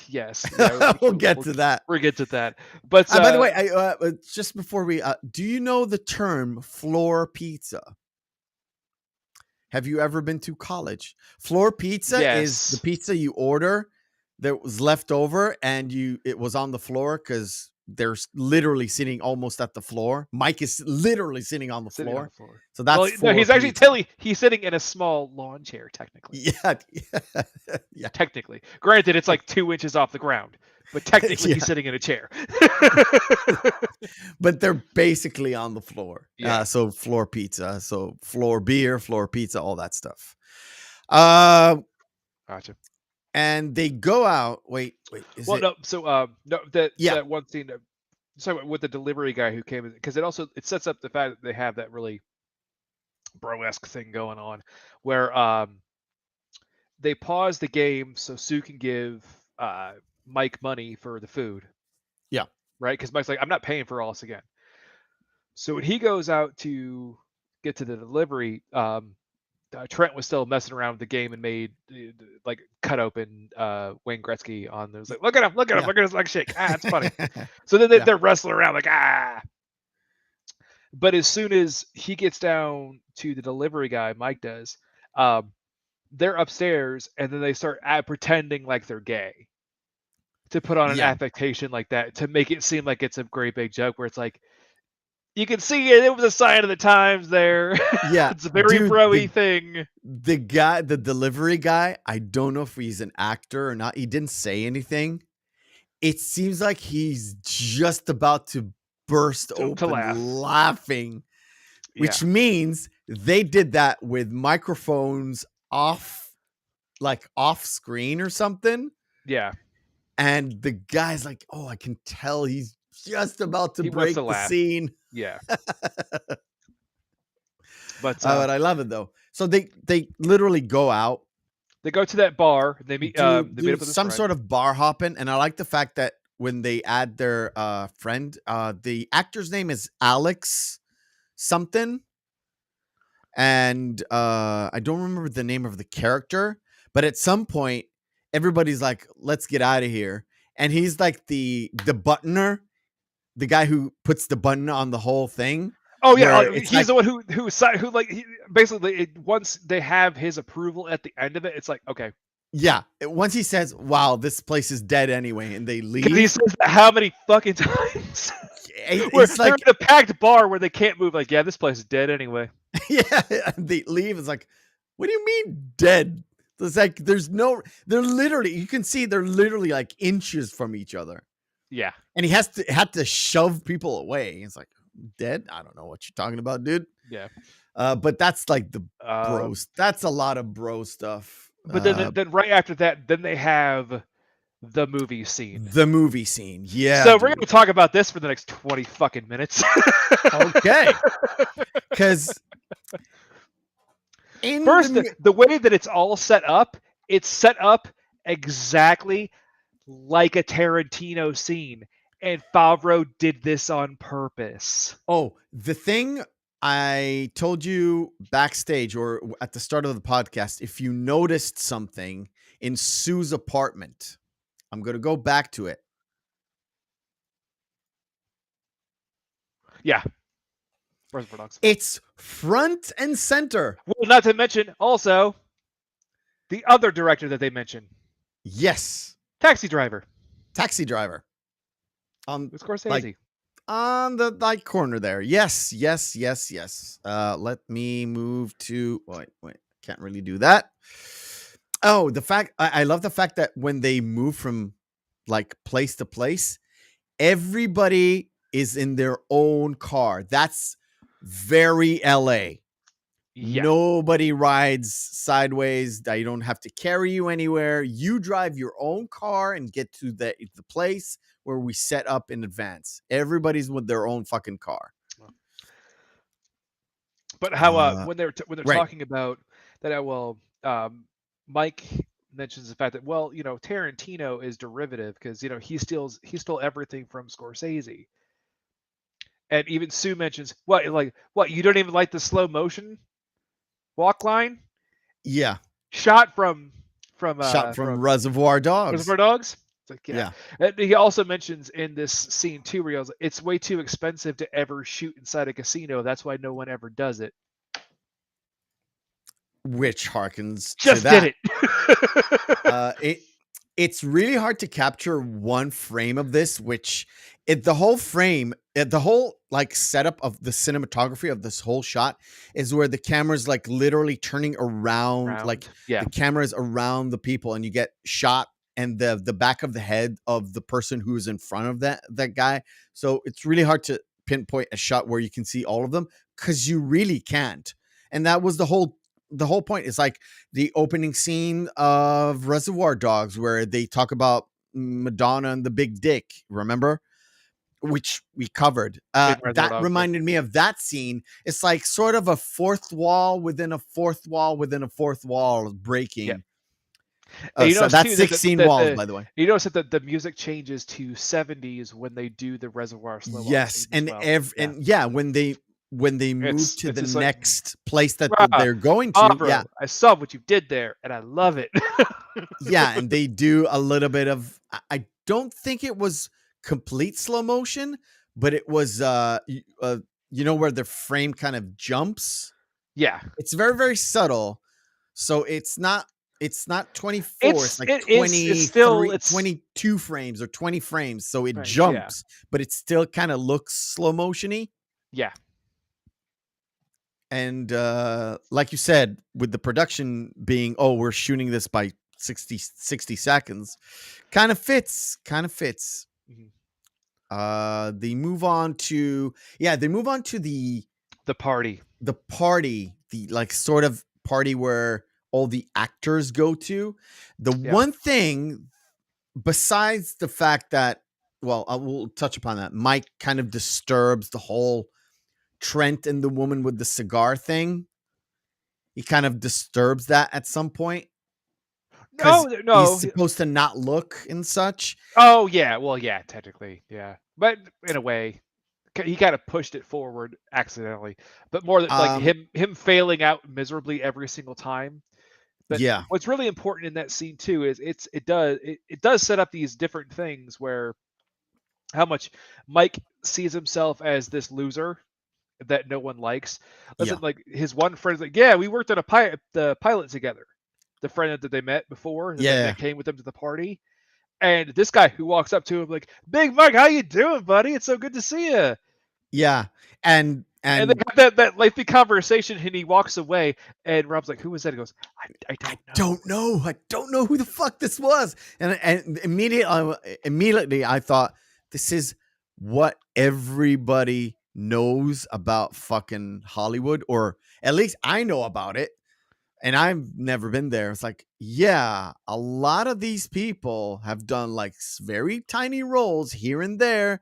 Yes. Yeah, We'll get to that. We'll get to that. But By the way, just before we, do you know the term floor pizza? Have you ever been to college? Floor pizza is the yes. pizza you order that was left over and it was on the floor because they're literally sitting almost at the floor. Mike is literally sitting on the Sitting on floor. the floor. So that's Well, no, floor he's actually pizza. he's sitting in a small lawn chair, technically. Yeah. Yeah. Technically. Granted, it's like 2 inches off the ground, but technically Yeah. he's sitting in a chair. But they're basically on the floor. Yeah. So floor pizza. So floor beer, floor pizza, all that stuff. Gotcha. And they go out. Wait. No. So no, Yeah. that one scene. So with the delivery guy who came in, because it sets up the fact that they have that really bro-esque thing going on, where they pause the game so Sue can give Mike money for the food. Yeah. Right, because Mike's like, I'm not paying for all this again. So when he goes out to get to the delivery, Trent was still messing around with the game and made like cut open Wayne Gretzky on there. Was like, look at him, look at his leg shake. It's funny. So then they're wrestling around like But as soon as he gets down to the delivery guy, Mike does, they're upstairs and then they start pretending like they're gay to put on an affectation like that to make it seem like it's a great big joke where it's like, you can see it was a sign of the times there. Yeah. It's a very bro-y thing. The delivery guy, I don't know if he's an actor or not. He didn't say anything. It seems like he's just about to burst open laughing, which means they did that with microphones off screen or something. Yeah. And the guy's like, oh, I can tell he's just about to break the scene. Yeah. But I love it though. So they literally go out. They go to that bar. They meet. They meet up with some sort of bar hopping, and I like the fact that when they add their friend, the actor's name is Alex something, and I don't remember the name of the character. But at some point, everybody's like, "Let's get out of here," and he's like the buttoner, the guy who puts the button on the whole thing. Oh yeah, he's the one who basically once they have his approval at the end of it, it's like, okay. Yeah, once he says, "Wow, this place is dead anyway," and they leave. He says that how many fucking times? It's they're in a packed bar where they can't move. Like, yeah, this place is dead anyway. Yeah, they leave. It's like, what do you mean dead? It's like they're literally, you can see they're literally like inches from each other. Yeah, and he had to shove people away. It's like, dead? I don't know what you're talking about, dude. Yeah, but that's like the bros. That's a lot of bro stuff. But then right after that, then they have the movie scene. The movie scene, yeah. So we're going to talk about this for the next 20 fucking minutes. Okay. Because first, the way that it's all set up, it's set up exactly like a Tarantino scene. And Favreau did this on purpose. Oh, the thing I told you backstage or at the start of the podcast, if you noticed something in Sue's apartment, I'm going to go back to it. Yeah. It's front and center. Well, not to mention also the other director that they mentioned. Yes. Taxi Driver. Taxi Driver. With Scorsese. Like, on the like corner there. Yes. Let me move to wait. Can't really do that. Oh, the fact I love the fact that when they move from like place to place, everybody is in their own car. That's very LA. Yeah. Nobody rides sideways. You don't have to carry you anywhere. You drive your own car and get to the place where we set up in advance. Everybody's with their own fucking car. But how when they're right. talking about that, Mike mentions the fact that Tarantino is derivative because he stole everything from Scorsese, and even Sue mentions what you don't even like the slow motion walk line. Yeah, shot from Reservoir Dogs. Reservoir Dogs. It's like Yeah. And he also mentions in this scene too, where he goes, "It's way too expensive to ever shoot inside a casino. That's why no one ever does it." Which harkens Just to that. did it. It's really hard to capture one frame of this, the whole frame, the whole like setup of the cinematography of this whole shot is where the camera's like literally turning around. Like yeah. the camera's around the people and you get shot and the back of the head of the person who's in front of that guy. So it's really hard to pinpoint a shot where you can see all of them because you really can't. And that was the whole point. Is like the opening scene of Reservoir Dogs where they talk about Madonna and the big dick, remember? Which we covered. That reminded me of that scene. It's like sort of a fourth wall within a fourth wall within a fourth wall breaking. Yeah. So that's 16 walls, by the way. You notice that the music changes to 70s when they do the Reservoir slow. Yes, and when they move to the next place that they're going to. Favreau, yeah, I saw what you did there, and I love it. Yeah, and they do a little bit of. I don't think it was complete slow motion, but it was where the frame kind of jumps. Yeah, it's very, very subtle, so it's not 24. It's like 23, 22 frames or 20 frames, so it jumps, but it still kind of looks slow motiony. Yeah. And like you said, with the production being, we're shooting this by 60 seconds, kind of fits. Mm-hmm. They move on to the party, the like sort of party where all the actors go to. The one thing, besides the fact that, I will touch upon that, Mike kind of disturbs the whole Trent and the woman with the cigar thing. He kind of disturbs that at some point. No, he's supposed to not look and such. Oh yeah, well yeah, technically, yeah, but in a way, he kind of pushed it forward accidentally. But more than like him failing out miserably every single time. But what's really important in that scene too is it does set up these different things where how much Mike sees himself as this loser that no one likes. Listen, like his one friend's like, yeah, we worked on the pilot together. The friend that they met before, that came with them to the party, and this guy who walks up to him like, "Big Mike, how you doing, buddy? It's so good to see you." Yeah, and they have that lengthy conversation, and he walks away. And Rob's like, "Who was that?" He goes, "I don't know. I don't know who the fuck this was." And immediately, I thought, this is what everybody knows about fucking Hollywood, or at least I know about it, and I've never been there. It's like, a lot of these people have done like very tiny roles here and there.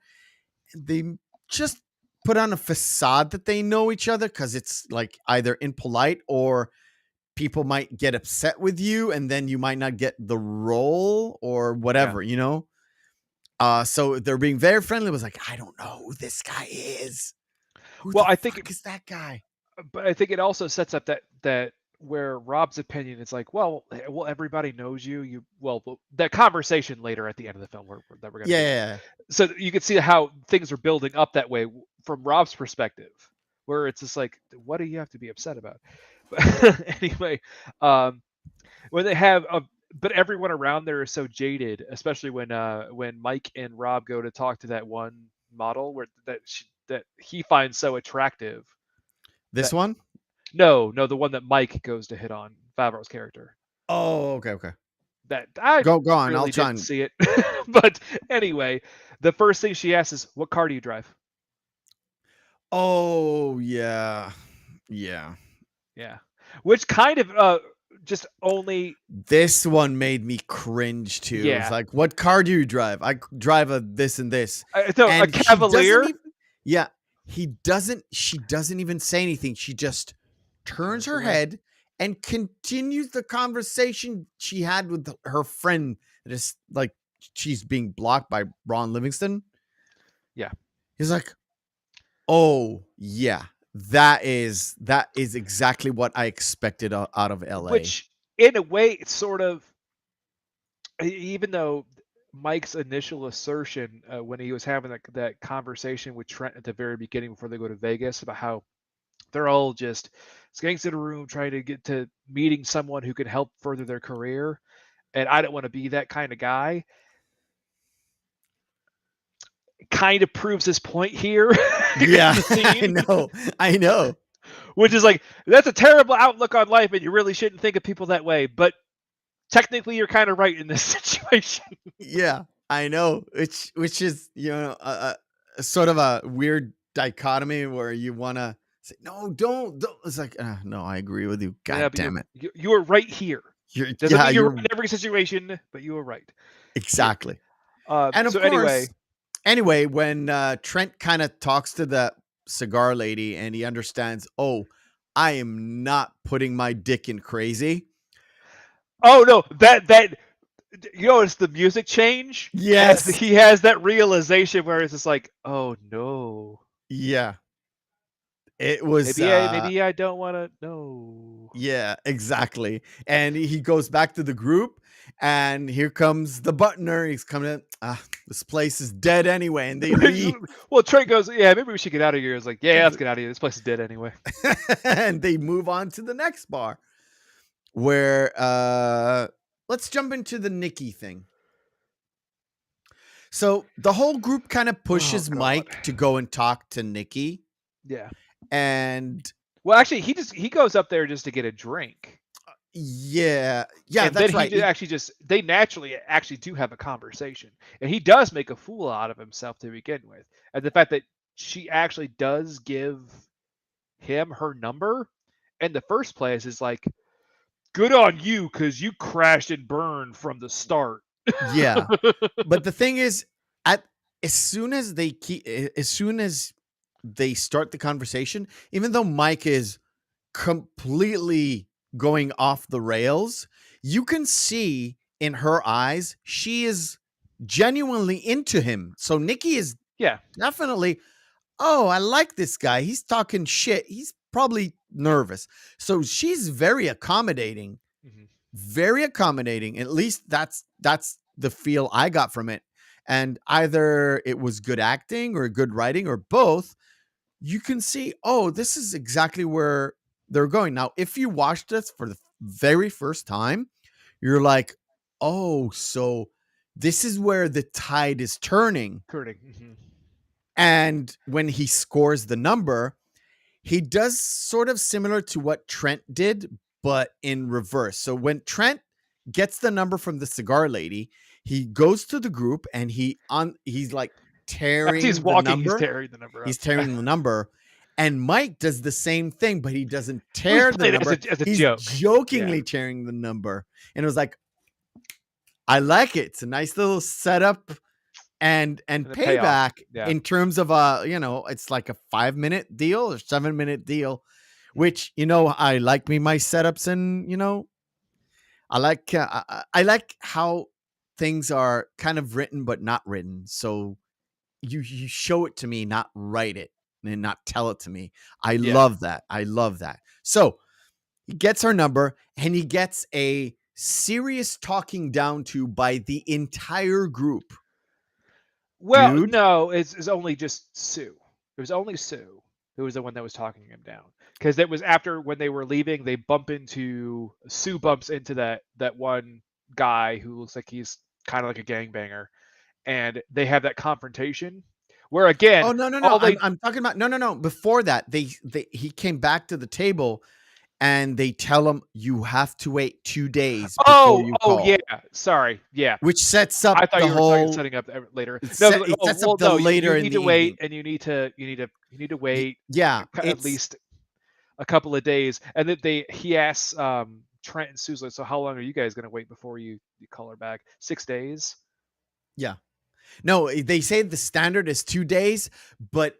They just put on a facade that they know each other because it's like either impolite or people might get upset with you and then you might not get the role or whatever, so they're being very friendly. It was like, I don't know who this guy is. I think is that guy. But I think it also sets up that where Rob's opinion is like, well, everybody knows you. That conversation later at the end of the film that we're gonna so you can see how things are building up that way from Rob's perspective, where it's just like, what do you have to be upset about? But anyway, when they have but everyone around there is so jaded, especially when Mike and Rob go to talk to that one model that he finds so attractive. This That one? no, the one that Mike goes to hit on Favreau's character. Oh, okay. That I Go on. I'll really try didn't and. see it, but anyway, the first thing she asks is, "What car do you drive?" Oh, yeah. Yeah. Yeah, which kind of just only This one made me cringe too. It's yeah. like, what car do you drive? I drive a this and this. So a And she doesn't Cavalier even, yeah, she doesn't even say anything. She just turns turns her away. head and continues the conversation she had with her friend. Just like she's being blocked by Ron Livingston. Yeah, He's like, oh, yeah, that is exactly what I expected out of LA. which in a way, it's sort of even though Mike's initial assertion when he was having that conversation with Trent at the very beginning before they go to Vegas about how they're all just skanks in a room trying to get to meeting someone who can help further their career, and I don't want to be that kind of guy. Kind of proves his point here in Yeah, the scene, I know. which is like that's a terrible outlook on life, and you really shouldn't think of people that way. But technically, you're kind of right in this situation. Yeah, I know. Which is a sort of a weird dichotomy where you want to say no, don't. It's like no, I agree with you. Yeah, God but damn it. you are right here. You're Doesn't yeah, mean you're right you're in every situation, but you were right here. exactly. And of So course, anyway, anyway, when Trent kind of talks to the cigar lady and he understands, oh, I am not putting my dick in crazy. oh no, that you notice the music change as Yes. he has that realization where it's just like, oh no, Yeah. It was maybe I don't want to know. yeah, exactly. And he goes back to the group, and here comes the butler. He's coming in. This place is dead anyway, and they leave. Well, Trey goes, yeah, maybe we should get out of here. It's like, yeah, let's get out of here. This place is dead anyway. And they move on to the next bar, where let's jump into the Nikki thing. So the whole group kind of pushes God. Mike to go and talk to Nikki, Yeah. and Well, actually, he goes up there just to get a drink. yeah, And that's then right. they naturally actually do have a conversation, and he does make a fool out of himself to begin with, and the fact that she actually does give him her number in the first place is like, good on you because you crashed and burned from the start. Yeah. But the thing is, as soon as they start the conversation, even though Mike is completely going off the rails, you can see in her eyes she is genuinely into him. So Nikki is Yeah. definitely, oh, I like this guy. He's talking shit. He's probably nervous. So she's very accommodating. Mm-hmm. Very accommodating. At least that's the feel I got from it. And either it was good acting or good writing or both. You can see, oh, this is exactly where they're going. Now, if you watch this for the very first time, you're like, oh, so this is where the tide is turning. Mm-hmm. And when he scores the number, he does sort of similar to what Trent did, but in reverse. So when Trent gets the number from the cigar lady, he goes to the group and he's like As he's tearing the walking, he's number. tearing the number up. He's tearing the number. And Mike does the same thing, but he doesn't He was tear the playing it number. as a He's joke. jokingly tearing the number. And it was like, I like it. It's a nice little setup and the payoff. payback Yeah. in terms of it's like a 5-minute deal or 7-minute deal, which I like my setups, and I like how things are kind of written but not written. So you show it to me, not write it and not tell it to me. I love that. So he gets her number and he gets a serious talking down to by the entire group. Well, Dude. no, it's only just Sue. It was only Sue who was the one that was talking him down, because it was after when they were leaving, Sue bumps into that one guy who looks like he's kind of like a gangbanger, and they have that confrontation where again, Oh no. all they I'm talking about no. Before that, he came back to the table and they tell him you have to wait 2 days before you yeah, call, sorry, yeah. which sets I up thought the you were talking whole. setting up later. No, they're like, It oh sets up well, the no, later you in need the to wait, evening. and you need to wait Yeah, at it's least a couple of days, and then he asks Trent and Susan, so how long are you guys going to wait before you call her back? 6 days. yeah. No, they say the standard is 2 days, but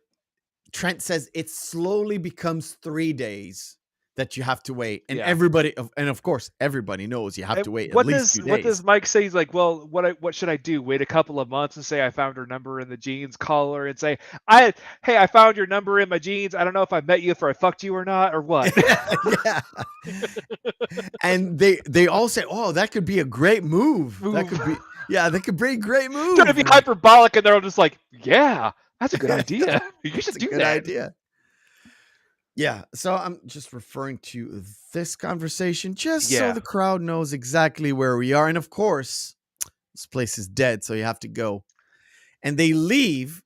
Trent says it slowly becomes 3 days that you have to wait, and Yeah. of course everybody knows you have And to wait at least 2 what days. does Mike say? He's like, well, what should I do? Wait a couple of months and say I found her number in the jeans, call her and say, I found your number in my jeans. I don't know if I met you, if I fucked you or not, or what. Yeah. And they all say, "Oh, that could be a great move. That could be that could be a great Trying to move." be And hyperbolic, and they're all just like, yeah, that's a good idea. You that's should a do good that. idea. Yeah, so I'm just referring to this conversation just so Yeah. the crowd knows exactly where we are. And of course, this place is dead, so you have to go. And they leave.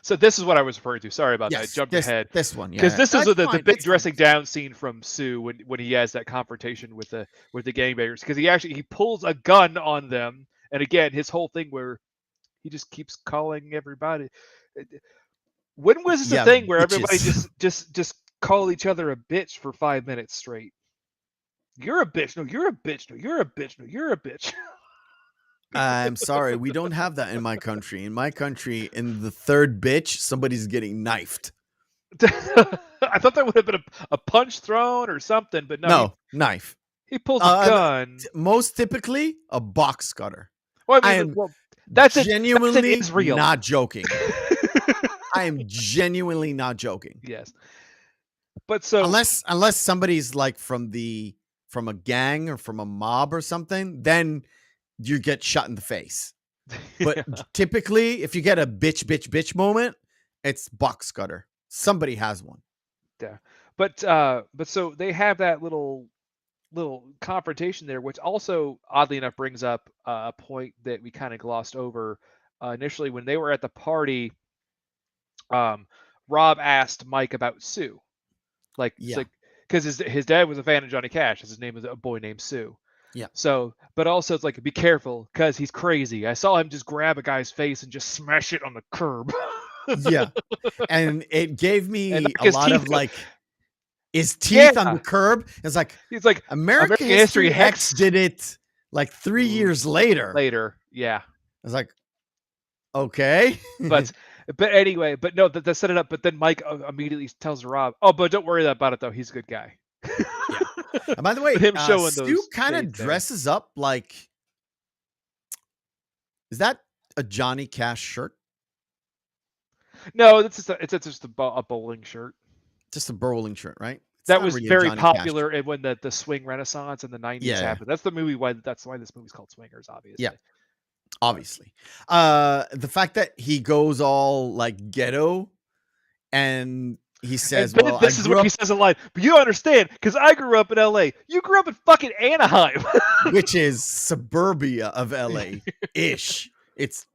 So this is what I was referring to. Sorry about that. I Yes, jumped ahead. this one. Because Yeah, this is that's the fine. big It's fine. dressing down scene from Sue when he has that confrontation with the gangbangers, because he pulls a gun on them, and again his whole thing where he just keeps calling everybody. When was this a Yeah, thing where everybody bitches. just call each other a bitch for 5 minutes straight? You're a bitch. No, you're a bitch. No, you're a bitch. No, you're a bitch. I'm sorry, we don't have that in my country. In my country, in the third bitch, somebody's getting knifed. I thought that would have been a punch thrown or something, but no, No, knife. he pulls a gun. Most typically, a box cutter. Well, I I mean, am well, that's in genuinely Israel. not joking. I am genuinely not joking. Yes, but so Unless somebody's like from a gang or from a mob or something, then you get shot in the face. But typically, if you get a bitch moment, it's box cutter. Somebody has one. yeah, but so they have that little confrontation there, which also oddly enough brings up a point that we kind of glossed over initially when they were at the party. Rob asked Mike about Sue, like it's Yeah. like because his dad was a fan of Johnny Cash, his name was a boy named Sue. Yeah. So, but also it's like, be careful because he's crazy. I saw him just grab a guy's face and just smash it on the curb. Yeah. And it gave me And a lot of teeth- like his teeth on Yeah. the curb. It's like He's like, American History X did it like 3 years later. Yeah. I was like, okay. But anyway, but no, that set it up. But then Mike immediately tells Rob, "Oh, but don't worry about it though. He's a good guy." And by the way, him showing Stu those kind of shades there. dresses up like. Is that a Johnny Cash shirt? No, it's just a bowling shirt. Just a bowling shirt, right? It's That not was really a very Johnny Cash popular shirt. and when the swing renaissance in the 90s Yeah. happened. That's why this movie's called Swingers, obviously. Yeah. Obviously. The fact that he goes all like ghetto and he says, And then well, this is what he says in line. But you don't understand, because I grew up in LA. You grew up in fucking Anaheim. which is suburbia of LA ish. It's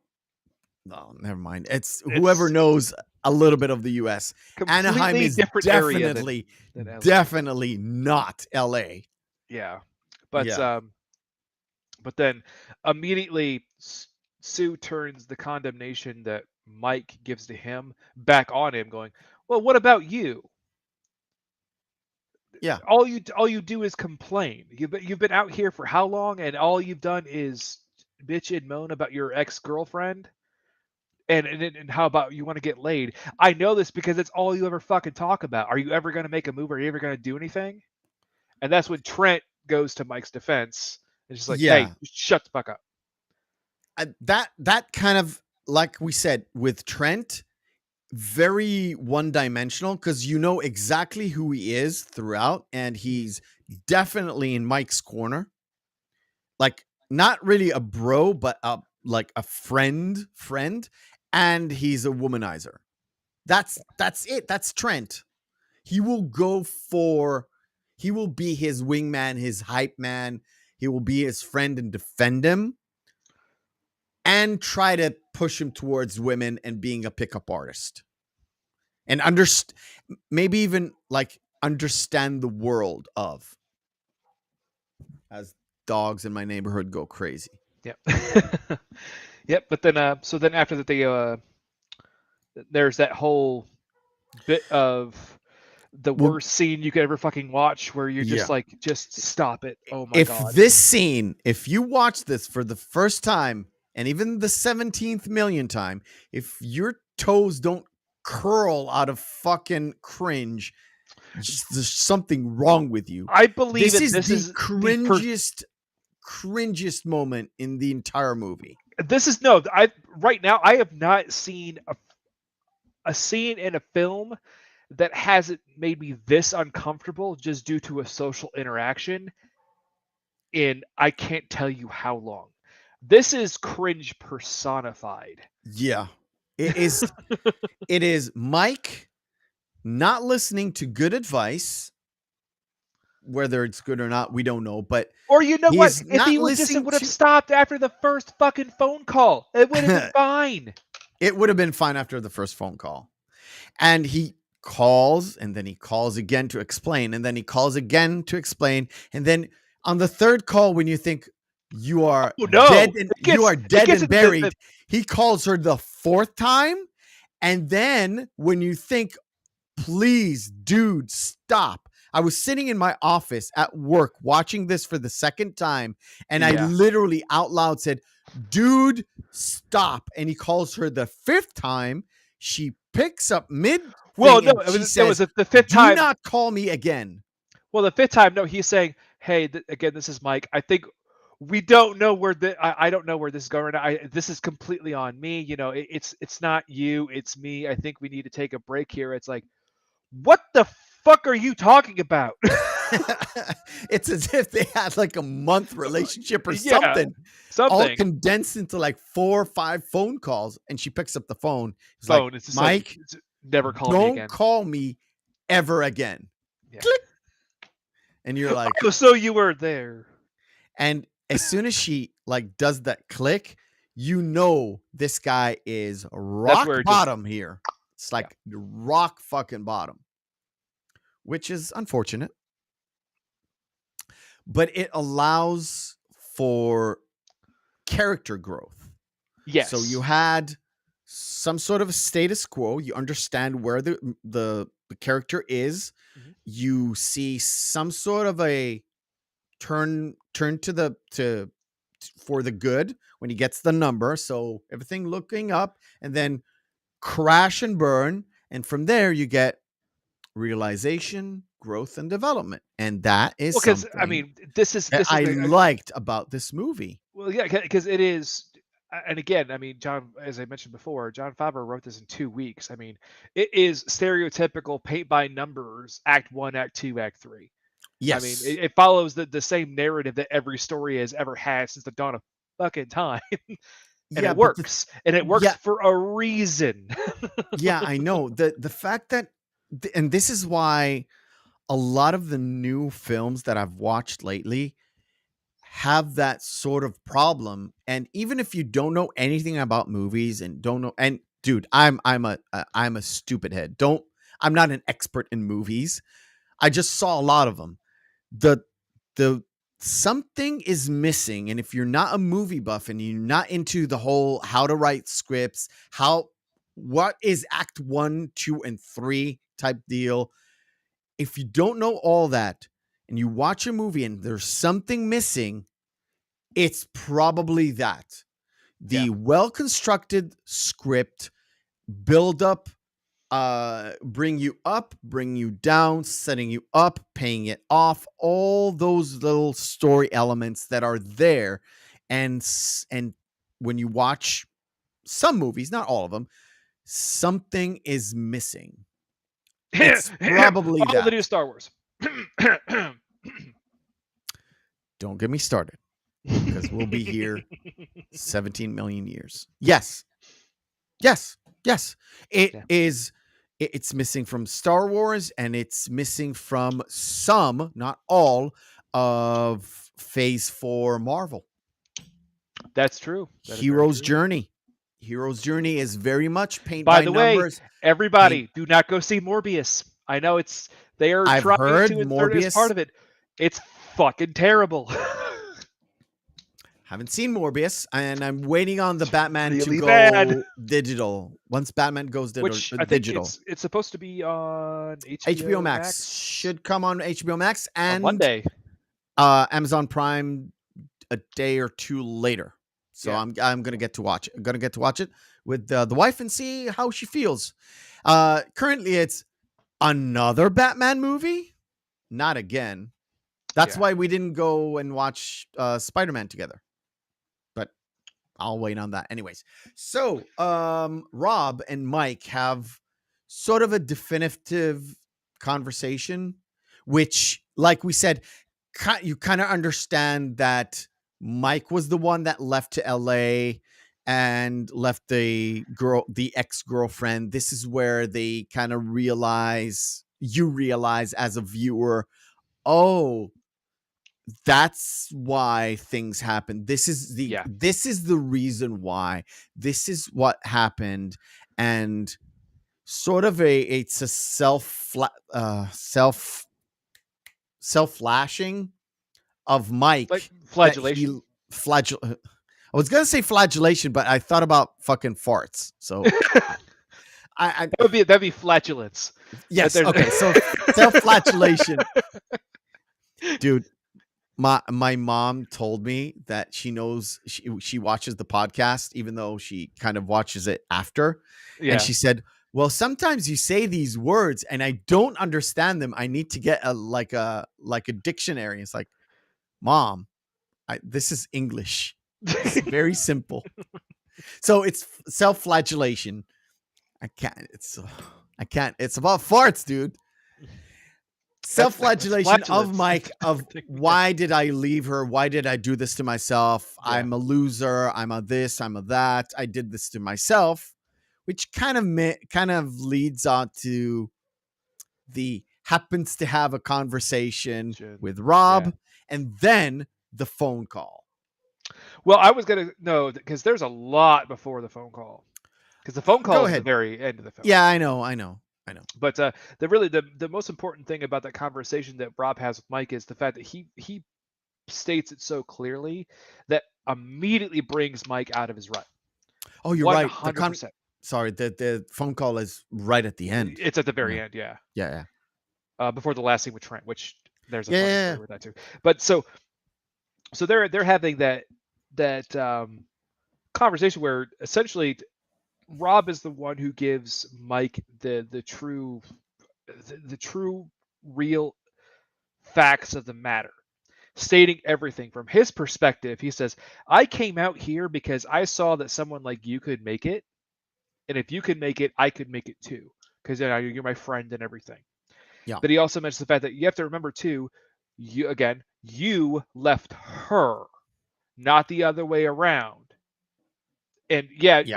no, never mind. It's whoever knows a little bit of the US. Anaheim completely is different area definitely than LA. definitely not LA. Yeah. But Yeah. but then immediately Sue turns the condemnation that Mike gives to him back on him, going, "Well, what about you? Yeah. All you do is complain. You've been out here for how long, and all you've done is bitch and moan about your ex-girlfriend, and how about you want to get laid? I know this because it's all you ever fucking talk about. Are you ever going to make a move? Are you ever going to do anything?" And that's when Trent goes to Mike's defense. It's just like, Yeah. "Hey, shut the fuck up." That kind of, like we said with Trent, very one-dimensional because you know exactly who he is throughout, and he's definitely in Mike's corner. Like not really a bro, but like a friend, and he's a womanizer. That's it. That's Trent. He will be his wingman, his hype man. He will be his friend and defend him and try to push him towards women and being a pickup artist. And maybe even like understand the world of, as dogs in my neighborhood go crazy. Yep. Yep. But then, so then after that, there's that whole bit of the worst scene you could ever fucking watch, where you're just like, just stop it. Oh my god. This scene, if you watch this for the first time and even the 17th million time, if your toes don't curl out of fucking cringe, there's something wrong with you. I believe this is the cringiest moment in the entire movie. Right now I have not seen a scene in a film that hasn't made me this uncomfortable just due to a social interaction in I can't tell you how long. This is cringe personified. Yeah. It is it is Mike not listening to good advice. Whether it's good or not, we don't know. But or you know what? If he would have stopped after the first fucking phone call, it would have been fine. It would have been fine after the first phone call. And he calls, and then he calls again to explain, and then he calls again to explain, and then on the third call, when you think you are dead and buried, he calls her the fourth time, and then when you think, please, dude, stop. I was sitting in my office at work watching this for the second time, and I literally out loud said, dude, stop. And he calls her the fifth time. She picks up mid. Well, no, it was the fifth time. Do not call me again. Well, the fifth time, no, he's saying, hey, again, this is Mike. I think we don't know where I don't know where this is going. This is completely on me. You know, it's not you, it's me. I think we need to take a break here. It's like, what the fuck are you talking about? It's as if they had like a month relationship or something all condensed into like 4 or 5 phone calls. And she picks up the phone. It's like, it's Mike, never call me again. Don't call me ever again. Yeah. Click. And you're like, oh, so you were there. And as soon as she like does that click, you know this guy is rock bottom here. It's like rock fucking bottom, which is unfortunate. But it allows for character growth. Yes. So you had some sort of a status quo. You understand where the character is. Mm-hmm. You see some sort of a turn for the good when he gets the number. So everything looking up, and then crash and burn. And from there you get realization, growth, and development. And that is something I mean, this is I liked about this movie. Well, yeah, because it is. And again, I mean, Jon, as I mentioned before, Jon Favreau wrote this in 2 weeks. I mean, it is stereotypical paint by numbers, act 1, act 2, act 3. Yes. I mean, it follows the same narrative that every story has ever had since the dawn of fucking time. And it works. And it works for a reason. Yeah, I know. The fact that, and this is why a lot of the new films that I've watched lately have that sort of problem. And even if you don't know anything about movies and don't know, and dude, I'm a stupid head. I'm not an expert in movies. I just saw a lot of them. The something is missing. And if you're not a movie buff and you're not into the whole how to write scripts, what is act 1, 2, and 3 type deal, if you don't know all that and you watch a movie and there's something missing, it's probably that. The well-constructed script, build up, bring you up, bring you down, setting you up, paying it off, all those little story elements that are there. And when you watch some movies, not all of them, something is missing. It's probably all the new Star Wars. Don't get me started, because we'll be here 17 million years. Yes. It's missing from Star Wars, and it's missing from some, not all, of phase 4 Marvel. That's true. That is very Hero's true. Journey. Hero's Journey is very much paint By by the way, numbers. everybody, do not go see Morbius. I know they are I've trying heard to insert it as Morbius. part of it. It's fucking terrible. Haven't seen Morbius, and I'm waiting on the Batman really to go bad. digital. Once Batman goes Which I think digital, it's supposed to be on HBO Max should come on HBO Max on and Monday. Amazon Prime a day or two later. So Yeah. I'm gonna get to watch it. I'm gonna get to watch it with the wife and see how she feels. Currently, it's another Batman movie. Not again. That's Yeah. why we didn't go and watch Spider-Man together. But I'll wait on that. Anyways, so Rob and Mike have sort of a definitive conversation, which, like we said, you kind of understand that Mike was the one that left to LA and left the ex-girlfriend. This is where they kind of realize as a viewer, oh, that's why things happen. This is the reason why. This is what happened. And sort of it's a self-flashing of Mike, like flagellation. I was gonna say flagellation, but I thought about fucking farts. So that'd be flatulence. Yes. Okay. So self-flagellation, dude. My mom told me that she knows she watches the podcast, even though she kind of watches it after. Yeah. And she said, well, sometimes you say these words and I don't understand them. I need to get a dictionary. It's like, Mom, this is English. It's very simple. So it's self-flagellation. I can't. It's about farts, dude. Self-flagellation of Mike, of why did I leave her? Why did I do this to myself? Yeah. I'm a loser. I'm a this. I'm a that. I did this to myself, which kind of leads on to the happens to have a conversation with Rob, and then the phone call. Well, I was gonna know because there's a lot before the phone call, because the phone call is at the very end of the film. Yeah, I know. But the most important thing about that conversation that Rob has with Mike is the fact that he states it so clearly that immediately brings Mike out of his rut. Oh, you're 100%. Right. Sorry, the phone call is right at the end. It's at the very end, yeah. Yeah. Before the last scene with Trent, which there's a funny story with that too. But so they're having that conversation where essentially Rob is the one who gives Mike the true real facts of the matter, stating everything from his perspective. He says, I came out here because I saw that someone like you could make it, and if you could make it, I could make it too, because you're my friend and everything. Yeah. But he also mentions the fact that you have to remember too, you left her, not the other way around. And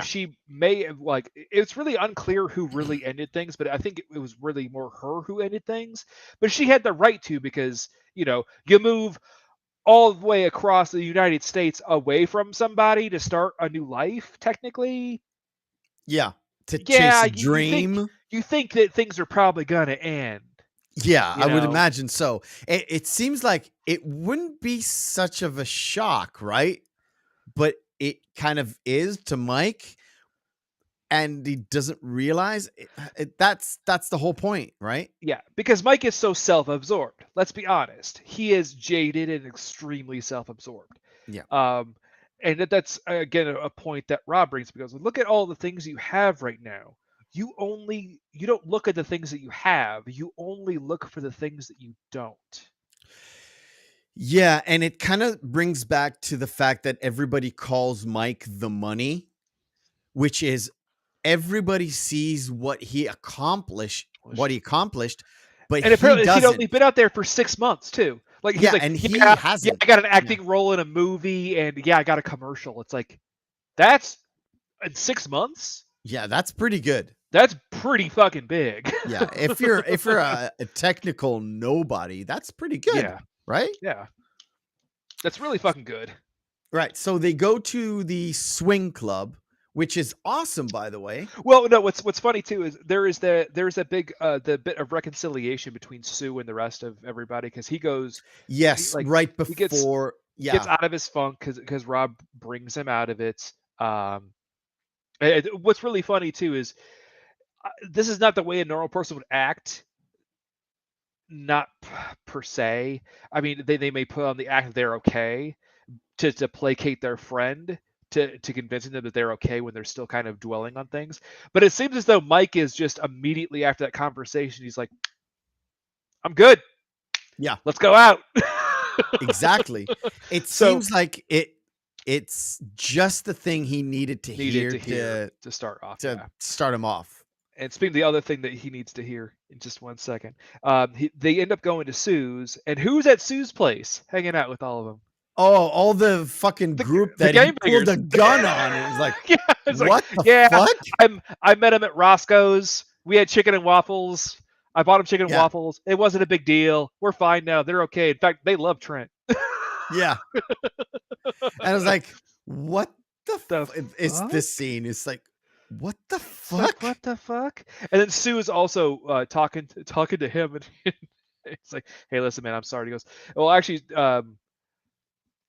she may have, it's really unclear who really ended things, but I think it was really more her who ended things. But she had the right to, because, you move all the way across the United States away from somebody to start a new life, technically. Yeah. To chase a dream. You think that things are probably going to end. Yeah, I would imagine so. It seems like it wouldn't be such of a shock, right? But it kind of is to Mike, and he doesn't realize it. That's the whole point, right? Yeah, because Mike is so self-absorbed. Let's be honest. He is jaded and extremely self-absorbed. Yeah. And that's, again, a point that Rob brings, because look at all the things you have right now. You don't look at the things that you have. You only look for the things that you don't. Yeah, and it kind of brings back to the fact that everybody calls Mike the money, which is everybody sees what he accomplished, but and apparently he'd only been out there for 6 months too. Like, he's like, and he hasn't. I got an acting role in a movie, and I got a commercial. It's like, that's in 6 months. Yeah, that's pretty good. That's pretty fucking big. Yeah, if you're a technical nobody, that's pretty good. Yeah. Right? Yeah. That's really fucking good. Right. So they go to the swing club, which is awesome, by the way. Well, no, what's funny too is there's that big the bit of reconciliation between Sue and the rest of everybody, because he goes Yes, like right he gets before. Yeah. out of his funk because Rob brings him out of it. What's really funny too is this is not the way a normal person would act. Not per se. I mean, they may put on the act that they're okay to placate their friend, to convincing them that they're okay when they're still kind of dwelling on things. But it seems as though Mike is just immediately after that conversation, he's like, I'm good. Yeah. Let's go out. Exactly. It So- seems like it's just the thing he needed to hear to start off. to Yeah. start him off. And speaking of the other thing that he needs to hear in just 1 second, they end up going to Sue's, and who's at Sue's place hanging out with all of them? Oh, all the fucking group the that he game pulled a bangers. gun on. It was like, Yeah, it's like, what the yeah, fuck? I met him at Roscoe's. We had chicken and waffles. I bought him chicken and Yeah. waffles. It wasn't a big deal. We're fine now. They're okay. In fact, they love Trent. Yeah. And I was like, what The it's fuck? this scene. It's like, what the It's like, fuck? what the fuck? And then Sue is also talking to him, and it's like, hey, listen, man, I'm sorry. He goes, well, actually,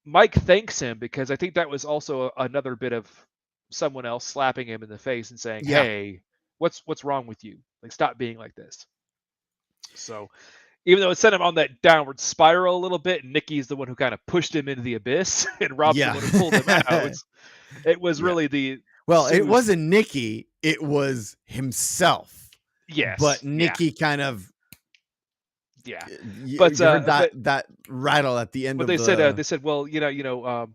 Mike thanks him because I think that was also another bit of someone else slapping him in the face and saying, Yeah. hey, what's wrong with you? Like, stop being like this. So even though it sent him on that downward spiral a little bit, Nikki's the one who kind of pushed him into the abyss, and Rob's Yeah. the one who pulled him out. It was Yeah. really the Well, it Sue's- wasn't Nikki, it was himself. yes, But yeah, Nikki kind of yeah. you But, heard that rattle at the end But of they the said, well,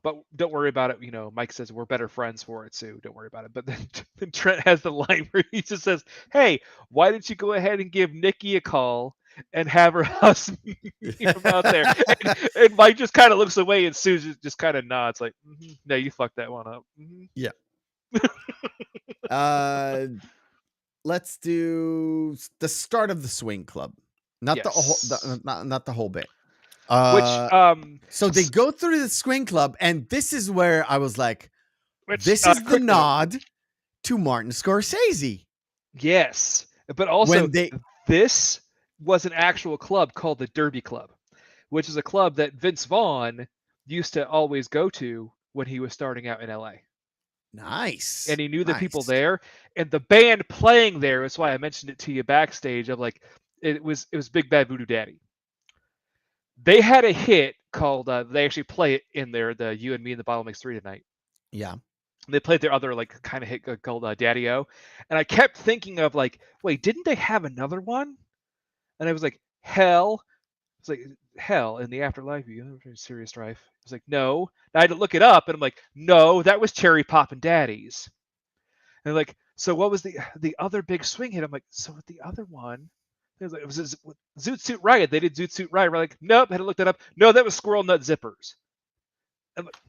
but don't worry about it. Mike says we're better friends for it, Sue. Don't worry about it. But then Trent has the line where he just says, "Hey, why didn't you go ahead and give Nikki a call and have her house meet him out there?" And Mike just kind of looks away, and Sue just kind of nods, like, "No, you fucked that one up." let's do the start of the swing club. Not the whole Yes. not the whole bit. Which So they go through the swing club, and this is where I was like, this is the quick note. nod to Martin Scorsese. Yes, but also When they this was an actual club called the Derby Club, which is a club that Vince Vaughn used to always go to when he was starting out in LA. Nice. And he knew the people Nice. there, and the band playing there is why I mentioned it to you backstage of like it was Big Bad Voodoo Daddy. They had a hit called they actually play it in there, the You and Me and the Bottle Makes Three tonight. Yeah. They played their other like kind of hit called Daddy-O, and I kept thinking of like, wait, didn't they have another one? And I was like, Hell. It's like Hell in the Afterlife. You Serious Strife. It's like, no. And I had to look it up, and I'm like, no, that was Cherry Poppin' Daddies. And like, so what was the other big swing hit? I'm like, so with the other one, it was Zoot Suit Riot. They did Zoot Suit Riot. We're like, nope. Had to look that up. No, that was Squirrel Nut Zippers.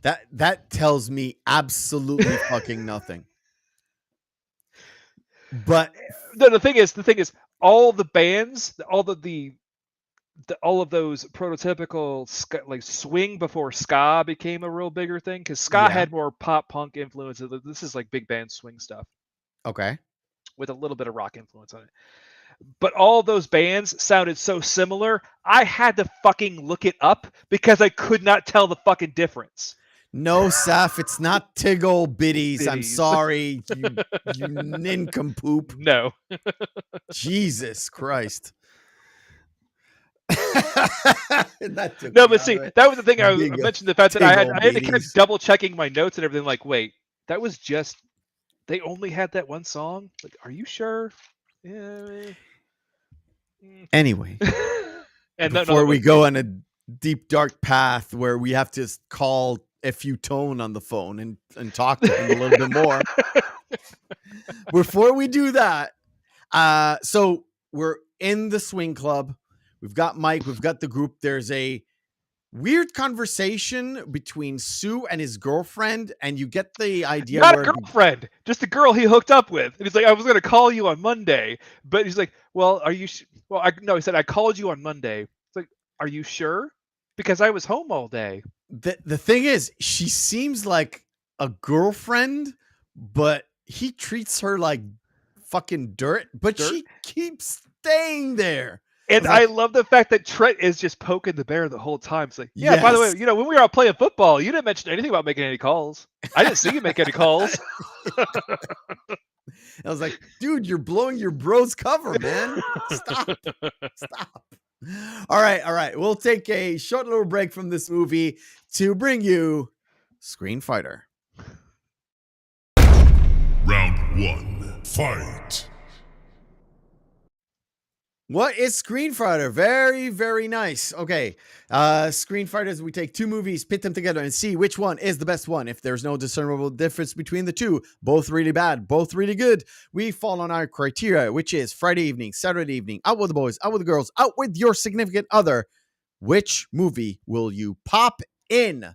That tells me absolutely fucking nothing. But no, the thing is, all the bands, all all of those prototypical ska, like swing before ska became a real bigger thing, because ska Yeah. had more pop punk influence. This is like big band swing stuff okay. with a little bit of rock influence on it. But all those bands sounded so similar, I had to fucking look it up because I could not tell the fucking difference. No, Saf, it's not Tiggle Bitties. I'm Bitties. sorry, you nincompoop. No. Jesus Christ. That took No, me but out see, of it. that was the thing. I Big mentioned the fact that I had to keep Tiggle-bitties. double checking my notes and everything. Like, wait, that was just they only had that one song. Like, are you sure? Yeah. Anyway, And before we go on a deep dark path where we have to call F.U. Tone on the phone and talk to him a little bit more. Before we do that, so we're in the swing club. We've got Mike. We've got the group. There's a weird conversation between Sue and his girlfriend, and you get the idea not where a girlfriend, just a girl he hooked up with. And he's like, I was going to call you on Monday, but he's like, well, are you? Well, no, he said I called you on Monday. It's like, are you sure? Because I was home all day. the thing is, she seems like a girlfriend, but he treats her like fucking dirt. But Dirt? she keeps staying there. And was like- I love the fact that Trent is just poking the bear the whole time. It's like, yeah, by the way, Yes. you know, when we were out playing football, you didn't mention anything about making any calls. I didn't see you make any calls. I was like, dude, you're blowing your bro's cover, man. Stop. Stop. All right. We'll take a short little break from this movie to bring you Screen Fighter. Round 1. Fight. What is Screen Fighter? Very, very nice. Okay. Screen Fighters, we take two movies, pit them together, and see which one is the best one. If there's no discernible difference between the two, both really bad, both really good, we fall on our criteria, which is Friday evening, Saturday evening, out with the boys, out with the girls, out with your significant other. Which movie will you pop in?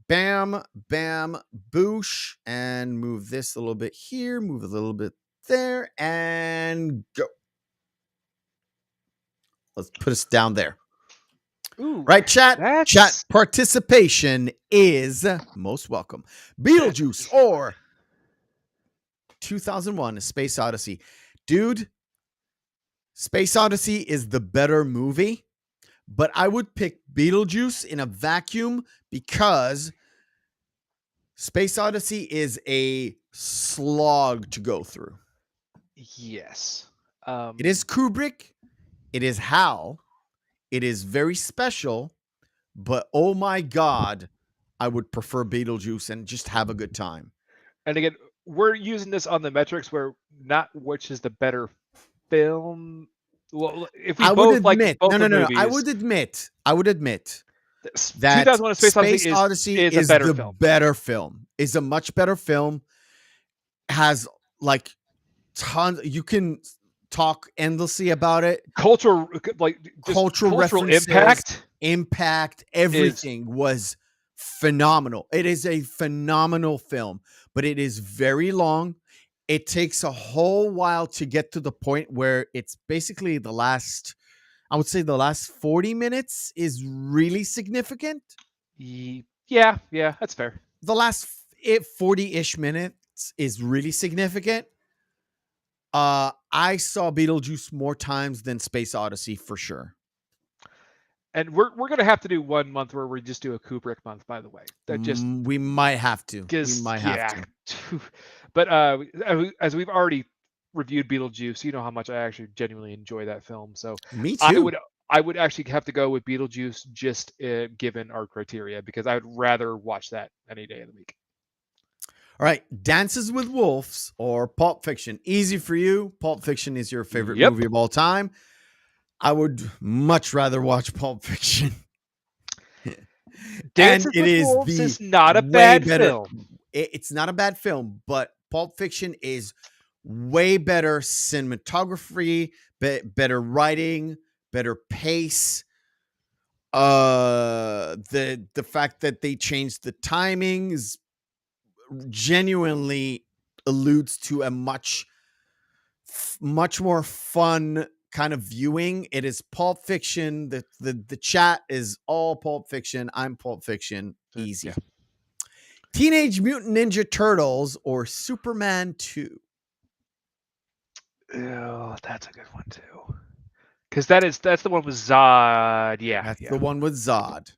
Bam, bam, boosh. And move this a little bit here, move a little bit there, and go. Let's put us down there. Ooh, Right, chat? that's- Chat participation is most welcome. Beetlejuice or 2001 A Space Odyssey. Dude, Space Odyssey is the better movie, but I would pick Beetlejuice in a vacuum because Space Odyssey is a slog to go through. Yes. It is Kubrick. It is Hal. It is very special, but oh my God, I would prefer Beetlejuice and just have a good time. And again, we're using this on the metrics where not which is the better film. Well, if we I both would like admit, both no. the I movies, would admit that 2001: A Space Space Odyssey Odyssey is a is better the film. better film. Is a much better film. Has like tons. You can talk endlessly about it. Cultural, like just Cultural cultural references, impact. everything was phenomenal. It is a phenomenal film, but it is very long. It takes a whole while to get to the point where it's basically the last 40 minutes is really significant. Yeah, that's fair. The last 40-ish minutes is really significant. I saw Beetlejuice more times than Space Odyssey for sure. And we're gonna have to do 1 month where we just do a Kubrick month. By the way, that just we might have to. gives We might have to. But as we've already reviewed Beetlejuice, you know how much I actually genuinely enjoy that film. So Me too. I would actually have to go with Beetlejuice just given our criteria because I would rather watch that any day of the week. All right, Dances with Wolves or Pulp Fiction. Easy for you. Pulp Fiction is your favorite Yep. movie of all time. I would much rather watch Pulp Fiction. Dances it with is Wolves the is not a way bad better- film. It's not a bad film, but Pulp Fiction is way better cinematography, better writing, better pace. The fact that they changed the timings genuinely alludes to a much more fun kind of viewing. It is Pulp Fiction. The chat is all Pulp Fiction. I'm Pulp Fiction. Easy. Yeah. Teenage Mutant Ninja Turtles or Superman 2. Oh, that's a good one too. Because that's the one with Zod. Yeah, That's the one with Zod.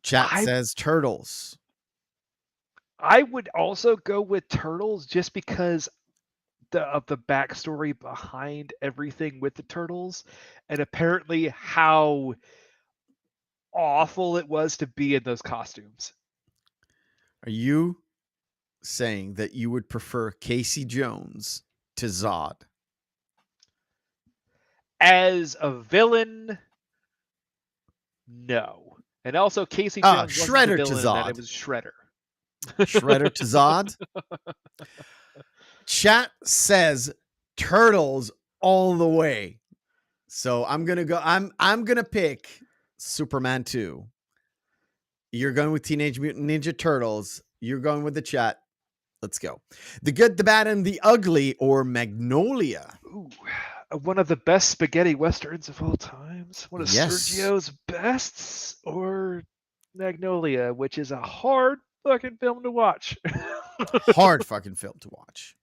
Chat says Turtles. I would also go with Turtles just because of the backstory behind everything with the Turtles, and apparently how awful it was to be in those costumes. Are you saying that you would prefer Casey Jones to Zod? As a villain, no. And also Casey Jones wasn't Shredder the to villain in that, Zod. it was Shredder. Shredder to Zod. Chat says Turtles all the way. So I'm gonna go. I'm gonna pick Superman 2. You're going with Teenage Mutant Ninja Turtles. You're going with the chat. Let's go. The Good, the Bad, and the Ugly or Magnolia. Ooh. one of the best spaghetti westerns of all times. One of Yes. Sergio's bests, or Magnolia, which is a hard fucking film to watch. Hard fucking film to watch.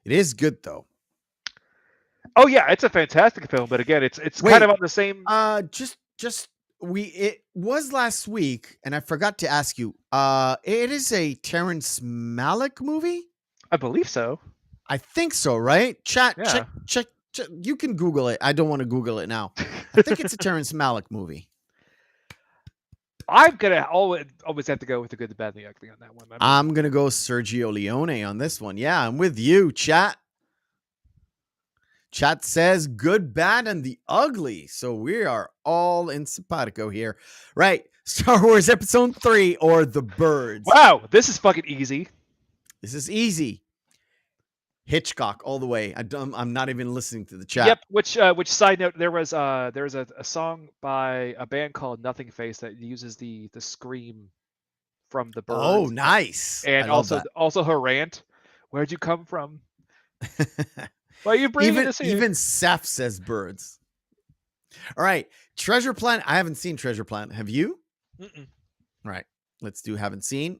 It is good though. Oh yeah, it's a fantastic film, but again, it's Wait, kind of on the same. It was last week, and I forgot to ask you. It is a Terrence Malick movie. I believe so. I think so, right? Chat, Yeah. check. You can Google it. I don't want to Google it now. I think it's a Terrence Malick movie. I'm gonna always have to go with the good, the bad, and the ugly on that one. I'm gonna go Sergio Leone on this one. Yeah, I'm with you, chat. Chat says good, bad, and the ugly. So we are all in simpatico here. Right. Star Wars Episode 3 or The Birds. Wow, this is fucking easy. This is easy. Hitchcock all the way. I'm not even listening to the chat. Yep. Which side note, there was a song by a band called Nothing Face that uses the scream from The Birds. Oh, nice. And also her rant. Where'd you come from? Why are you bringing this here? Even Seth says birds. All right. Treasure Planet. I haven't seen Treasure Planet. Have you? Mm-mm. All right. Let's do haven't seen.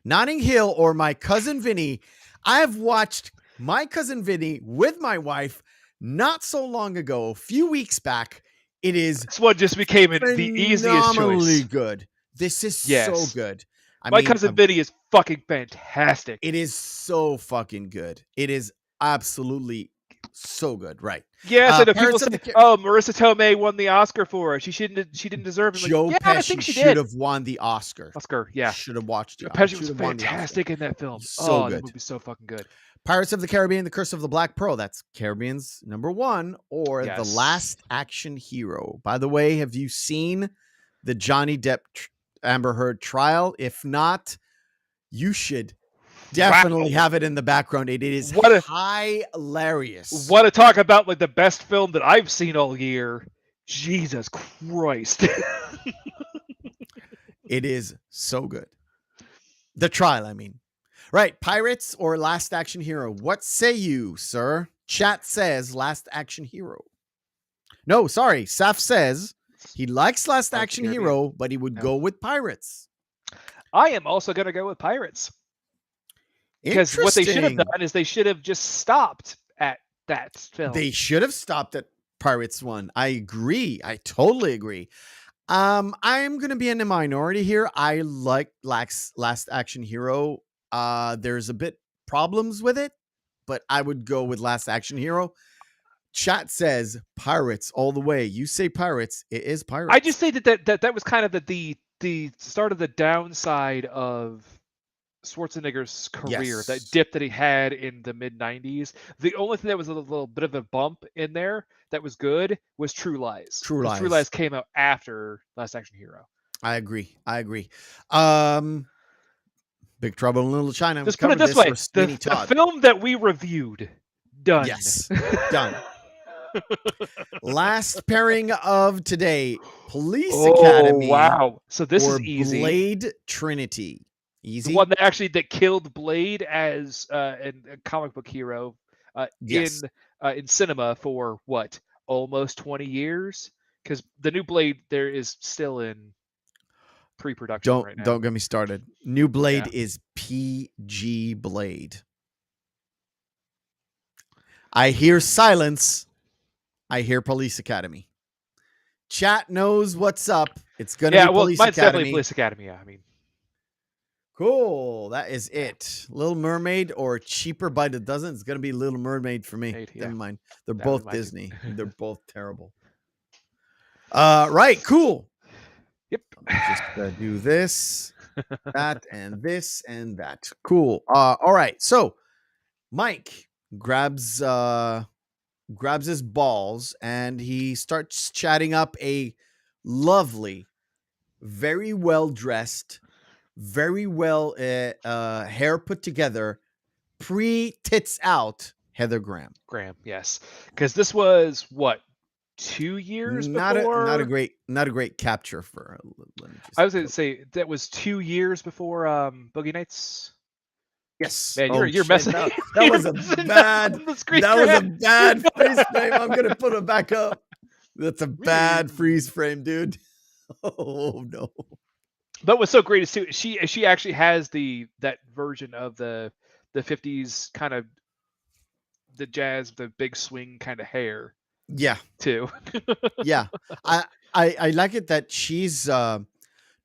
Notting Hill or My Cousin Vinny. I have watched My Cousin Vinny with my wife not so long ago, a few weeks back. It is this one just became the easiest choice. Good. This is so good. My Cousin Vinny is fucking fantastic. It is so fucking good. It is absolutely so good, right? Yes, I know people say, "Oh, Marissa Tomei won the Oscar for it. She didn't deserve it." Joe Pesci should have won the Oscar. Yeah, should have watched it. Pesci was fantastic in that film. So good. That movie's so fucking good. Pirates of the Caribbean: The Curse of the Black Pearl. That's Caribbean's #1, or The Last Action Hero. By the way, have you seen the Johnny Depp Amber Heard trial? If not, you should. Definitely have it in the background. It is hilarious. Want to talk about like the best film that I've seen all year? Jesus Christ. It is so good. The trial, I mean. Right, Pirates or Last Action Hero? What say you, sir? Chat says Last Action Hero. No, sorry. Saf says he likes Last Action Hero, but he would go with Pirates. I am also going to go with Pirates. Because what they should have done is they should have just stopped at that film. They should have stopped at Pirates 1. I agree. I totally agree. I am going to be in the minority here. I like Last Action Hero. There's a bit problems with it, but I would go with Last Action Hero. Chat says Pirates all the way. You say Pirates. It is Pirates. I just say that was kind of the start of the downside of Schwarzenegger's career, that dip that he had in the mid 90s. The only thing that was a little bit of a bump in there that was good was True Lies. True Lies came out after Last Action Hero. I agree. Big Trouble in Little China. Just put it this way: the film that we reviewed, done. Yes, done. Last pairing of today: Police Academy. Wow! So this is easy. Blade Trinity. Easy. The one that killed Blade as a comic book hero in cinema for what, almost 20 years? Because the new Blade there is still in pre-production right now. Don't get me started. New Blade is PG Blade. I hear silence. I hear Police Academy. Chat knows what's up. It's gonna be Police mine's Academy. Definitely Police Academy. Yeah, I mean. Cool. That is it. Little Mermaid or Cheaper by the Dozen. It's going to be Little Mermaid for me. Never mind. They're both Disney. They're both terrible. Right. Cool. Yep. Just do this, that, and this, and that. Cool. All right. So Mike grabs his balls and he starts chatting up a lovely, very well-dressed, very well hair put together, pre-tits out Heather Graham. Yes. Because this was what, 2 years before? Not a great capture for her. I was going to say that was 2 years before Boogie Nights. Yes. Man, Oh, you're shit. messing. That you're was a messing bad. up the screen That was a grab. bad freeze frame. I'm gonna put it back up. That's a bad freeze Whee! frame, dude. Oh no. But what's so great is too, she actually has that version of the 50s kind of the jazz, the big swing kind of hair Yeah. too. Yeah. I like it that she's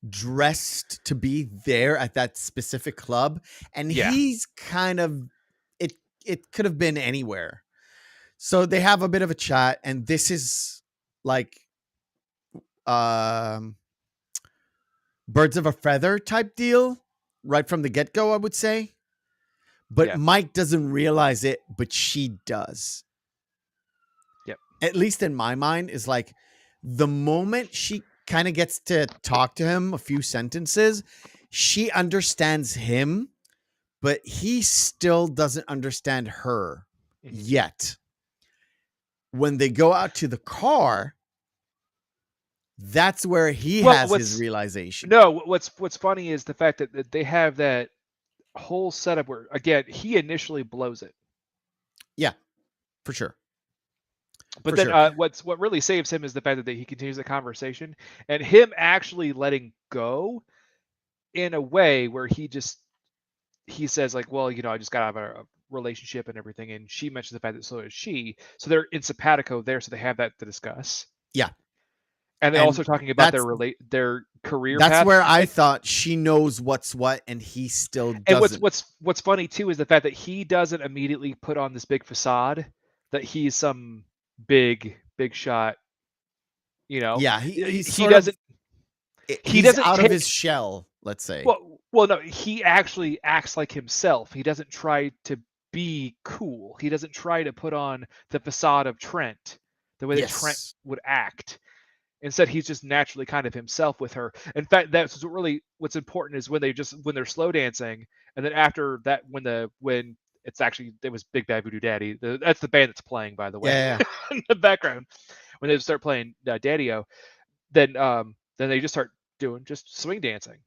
dressed to be there at that specific club, and Yeah. he's kind of it could have been anywhere. So they have a bit of a chat, and this is like um birds of a feather type deal right from the get-go, I would say. But Yeah. Mike doesn't realize it, but she does. Yep. At least in my mind, is like the moment she kind of gets to talk to him a few sentences, she understands him, but he still doesn't understand her Mhm. yet. When they go out to the car, that's where he Well, has his realization. No, what's funny is the fact that they have that whole setup where again he initially blows it, Yeah, for sure. but For then sure. what really saves him is the fact that he continues the conversation and him actually letting go in a way where he says like, well, I just got out of a relationship and everything, and she mentions the fact that so is she, so they're in simpatico there, so they have that to discuss, Yeah. and they're And also talking about that's their career that's path. where I thought she knows what's what, and he still And doesn't. what's funny too is the fact that he doesn't immediately put on this big facade that he's some big shot. Yeah, He he's sort of doesn't he he's doesn't out of take his shell, let's say. well no, he actually acts like himself. He doesn't try to be cool. He doesn't try to put on the facade of Trent the way that Trent Yes. would act. Instead, he's just naturally kind of himself with her. In fact, that's what's important is when they're slow dancing, and then after that, when it was Big Bad Voodoo Daddy. That's the band that's playing, by the way, Yeah. in the background. When they start playing Daddy-O, then they just start doing just swing dancing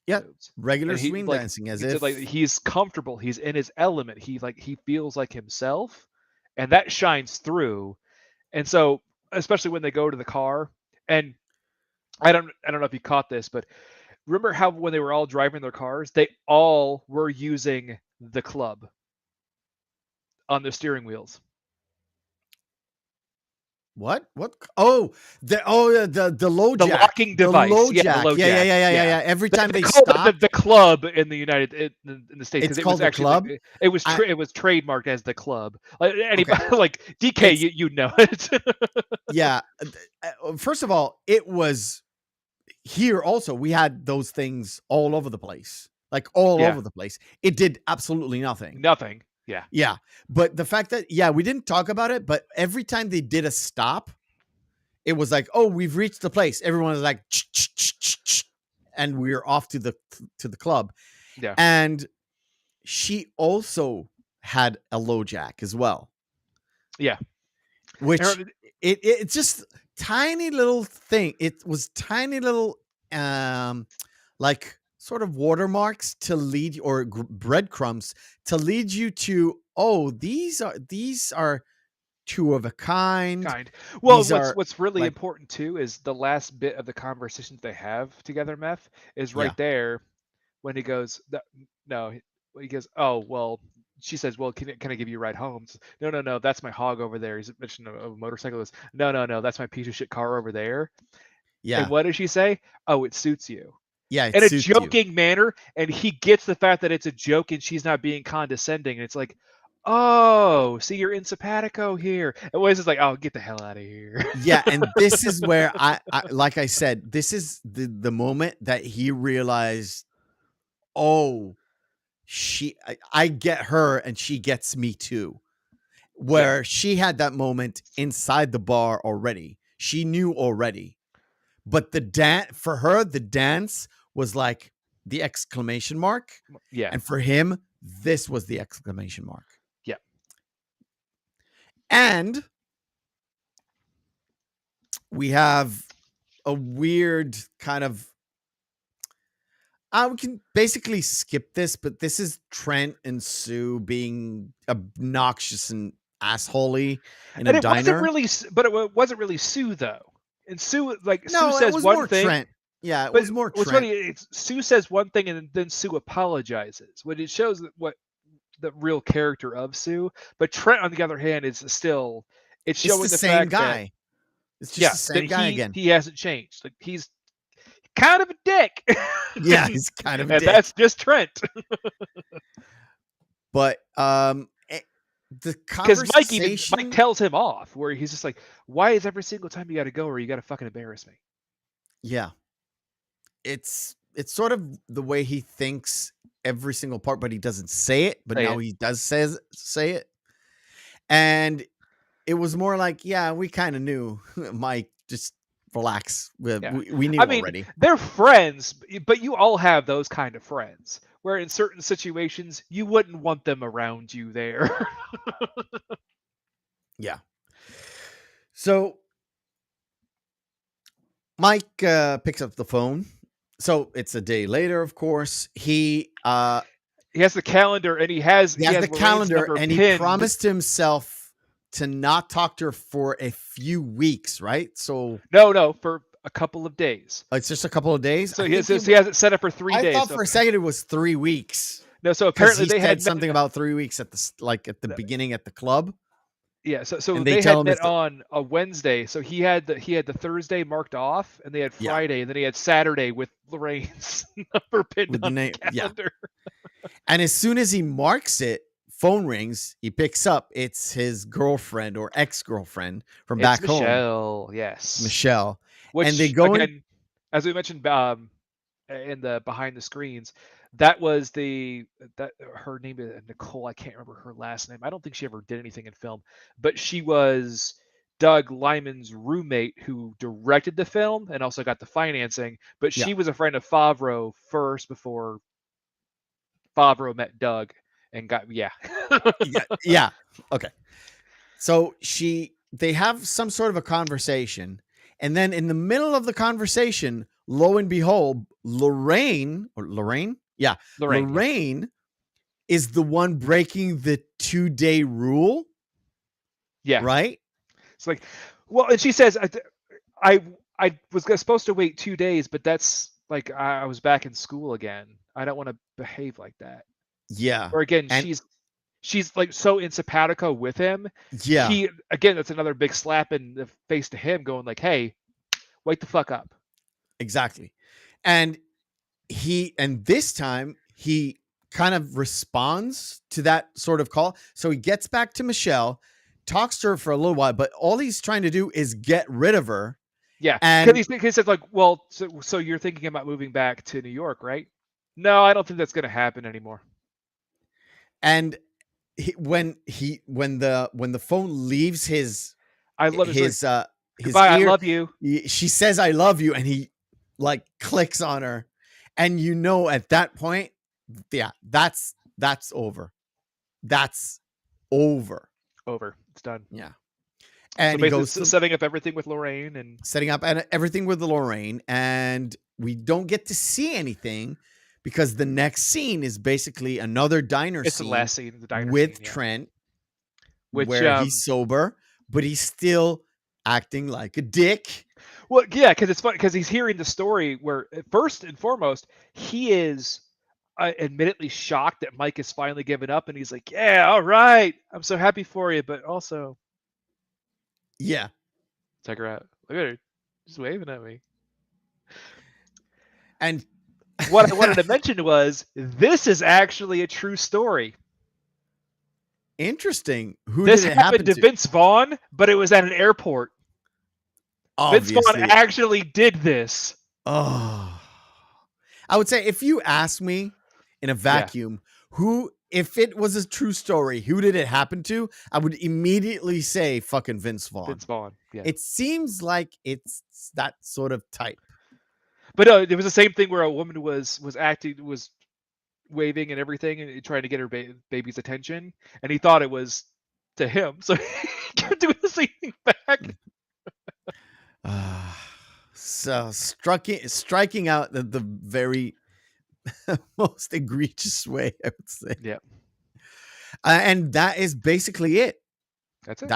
Yeah. moves. Regular And swing dancing, as he said, if. like he's comfortable, he's in his element. He feels like himself, and that shines through. And so, especially when they go to the car, and I don't know if you caught this, but remember how when they were all driving their cars, they all were using the club on their steering wheels. What? Oh, the low The jack. locking The device. low Yeah, the jack. low jack. Yeah. Every time they call it stop, the club in the States, it's because it called was the actually club. it was trademarked as the club. Like anybody like DK, you know it. Yeah. First of all, it was here also. We had those things all over the place. Like all Yeah. over the place. It did absolutely nothing. Nothing. Yeah. Yeah. But the fact that, we didn't talk about it, but every time they did a stop, it was like, oh, we've reached the place. Everyone was like, and we're off to the club. Yeah. And she also had a low jack as well. Yeah. Which it's just tiny little thing. It was tiny little like sort of watermarks to lead, or breadcrumbs to lead you to, oh, these are two of a kind. Well, These are what's really like, important too is the last bit of the conversations they have together, Meth, is right yeah. there when he goes, no, he goes, oh, well, she says, well, can I give you a ride home? Says, no, that's my hog over there. He's mentioning a motorcycle. Goes, no, that's my piece of shit car over there. Yeah. And what does she say? Oh, it suits you. Yeah, it In a suits you. joking manner, and he gets the fact that it's a joke and she's not being condescending. And it's like, oh, see, you're in simpatico here. And Wes is like, oh, get the hell out of here. Yeah, and this is where I like I said, this is the moment that he realized, oh, I get her and she gets me too. Where she had that moment inside the bar already. She knew already. But the dance was like the exclamation mark. Yeah. And for him, this was the exclamation mark. Yeah. And we have a weird kind of We can basically skip this, but this is Trent and Sue being obnoxious and assholey in a And it wasn't diner. really, but it wasn't really Sue though. And Sue, like Sue No, it says was one more thing, Trent. Yeah, it but was more what's Trent. funny, it's Sue says one thing and then Sue apologizes. When it shows that what the real character of Sue, but Trent on the other hand is still, it's It's showing the the same fact that guy. It's just the that same guy again. he hasn't changed. Like he's kind of a dick. Yeah, he's kind of a And dick. that's just Trent. But the Because conversation. Mike tells him off, where he's just like, "Why is every single time you got to go, or you got to fucking embarrass me?" Yeah, it's sort of the way he thinks every single part, but he doesn't say it. But now he does say it, and it was more like, yeah, we kind of knew. Mike, just relax. We knew already. They're friends, but you all have those kind of friends where in certain situations you wouldn't want them around you there. Yeah. So Mike picks up the phone. So it's a day later, of course. He has the calendar, and he has the Lorraine's calendar, number and pinned. he promised himself to not talk to her for a few weeks, right? So no, for a couple of days. It's just a couple of days. So he has it set up for 3 days. I thought for a second it was 3 weeks. No, so apparently they had something about 3 weeks at the beginning at the club. Yeah, so they had met on a Wednesday. So he had the Thursday marked off, and they had Friday, and then he had Saturday with Lorraine's number pinned on the calendar. Yeah. And as soon as he marks it, phone rings. He picks up. It's his girlfriend or ex-girlfriend from back home. Michelle, yes, Michelle. Which, and they go again, as we mentioned in the behind the screens, that was her name is Nicole. I can't remember her last name. I don't think she ever did anything in film, but she was Doug Liman's roommate who directed the film and also got the financing. But she was a friend of Favreau first before Favreau met Doug and got yeah. Okay. So they have some sort of a conversation, and then in the middle of the conversation, lo and behold, Lorraine is the one breaking the 2-day rule. Yeah. Right? It's like, well, and she says, I was supposed to wait 2 days, but that's like, I was back in school again. I don't want to behave like that. Yeah. Or again, she's like so in simpatico with him. Yeah. That's another big slap in the face to him, going like, hey, wake the fuck up. Exactly. And this time he kind of responds to that sort of call. So he gets back to Michelle, talks to her for a little while, but all he's trying to do is get rid of her. Yeah. And he said like, well, so you're thinking about moving back to New York, right? No, I don't think that's going to happen anymore. And when the phone leaves his goodbye, his ear, I love you. She says, I love you. And he like clicks on her. And at that point, yeah, that's over. That's over. It's done. Yeah. And so he goes setting up everything with Lorraine and we don't get to see anything because the next scene is basically another diner scene. It's the last scene of the diner with scene, Trent, where he's sober, but he's still acting like a dick. Well, yeah, because it's funny because he's hearing the story where first and foremost he is admittedly shocked that Mike has finally given up, and he's like, "Yeah, all right, I'm so happy for you," but also, yeah, check her out. Look at her, just waving at me. And what I wanted to mention was this is actually a true story. Interesting. This happened to Vince Vaughn, but it was at an airport. Obviously. Vince Vaughn actually did this. Oh, I would say if you ask me in a vacuum, if it was a true story, who did it happen to? I would immediately say fucking Vince Vaughn. Vince Vaughn. Yeah. It seems like it's that sort of type. But no, it was the same thing where a woman was waving and everything and trying to get her baby's attention, and he thought it was to him, so he kept doing the same thing back. So striking out the very most egregious way, I would say. Yeah, And that is basically it. that's it.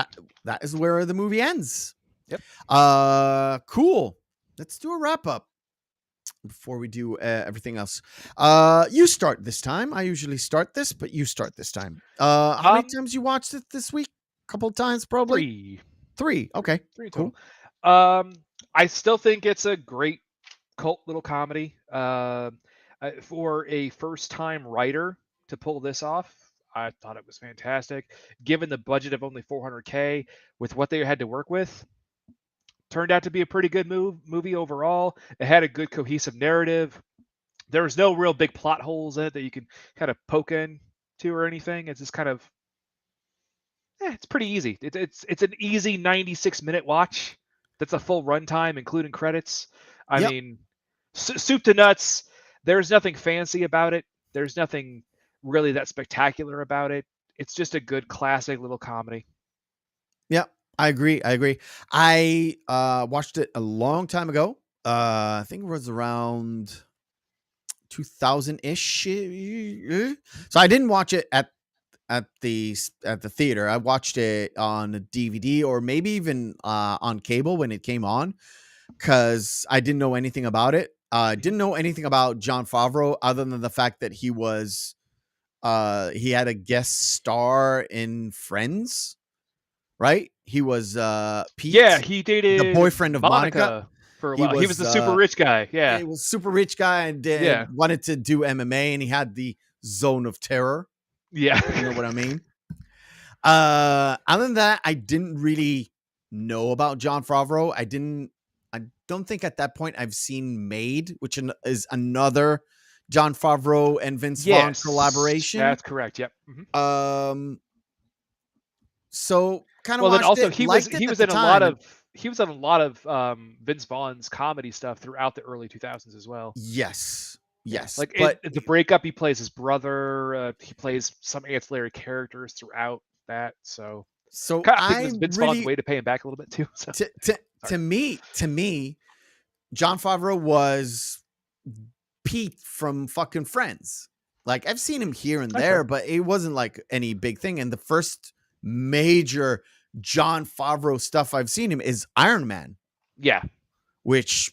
That is where the movie ends. Yep. Cool. Let's do a wrap up before we do everything else. You start this time. I usually start this, but you start this time. How many times you watched it this week? A couple of times, probably. 3. 3. Okay. 3 Cool. total. I still think it's a great cult little comedy. For a first-time writer to pull this off, I thought it was fantastic. Given the budget of only $400K, with what they had to work with, turned out to be a pretty good movie overall. It had a good cohesive narrative. There was no real big plot holes in it that you can kind of poke in to or anything. It's just kind of, it's pretty easy. It's an easy 96-minute watch. That's a full runtime, including credits. I Yep. mean, soup to nuts. There's nothing fancy about it. There's nothing really that spectacular about it. It's just a good classic little comedy. Yeah, I agree. I watched it a long time ago. I think it was around 2000-ish. So I didn't watch it at the theater. I watched it on a DVD or maybe even on cable when it came on, because I didn't know anything about it. Didn't know anything about Jon Favreau other than the fact that he had a guest star in Friends, right? He was Pete. Yeah, he dated the boyfriend of Monica for a while. He was the super rich guy. Yeah. He was super rich guy and wanted to do MMA, and he had the zone of terror. Yeah. You know what I mean? Other than that, I didn't really know about Jon Favreau. I don't think at that point I've seen Made, which is another Jon Favreau and Vince Vaughn collaboration. That's correct. Yep. Mm-hmm. So kind of. Well, then also he was in a lot of Vince Vaughn's comedy stuff throughout the early 2000s as well. Yes. Like but the breakup, he plays his brother. He plays some ancillary characters throughout that. So I think Vince Vaughn's way to pay him back a little bit too. So. To me, Jon Favreau was Pete from fucking Friends. Like, I've seen him here and there, but it wasn't like any big thing. And the first major Jon Favreau stuff I've seen him is Iron Man. Yeah. Which,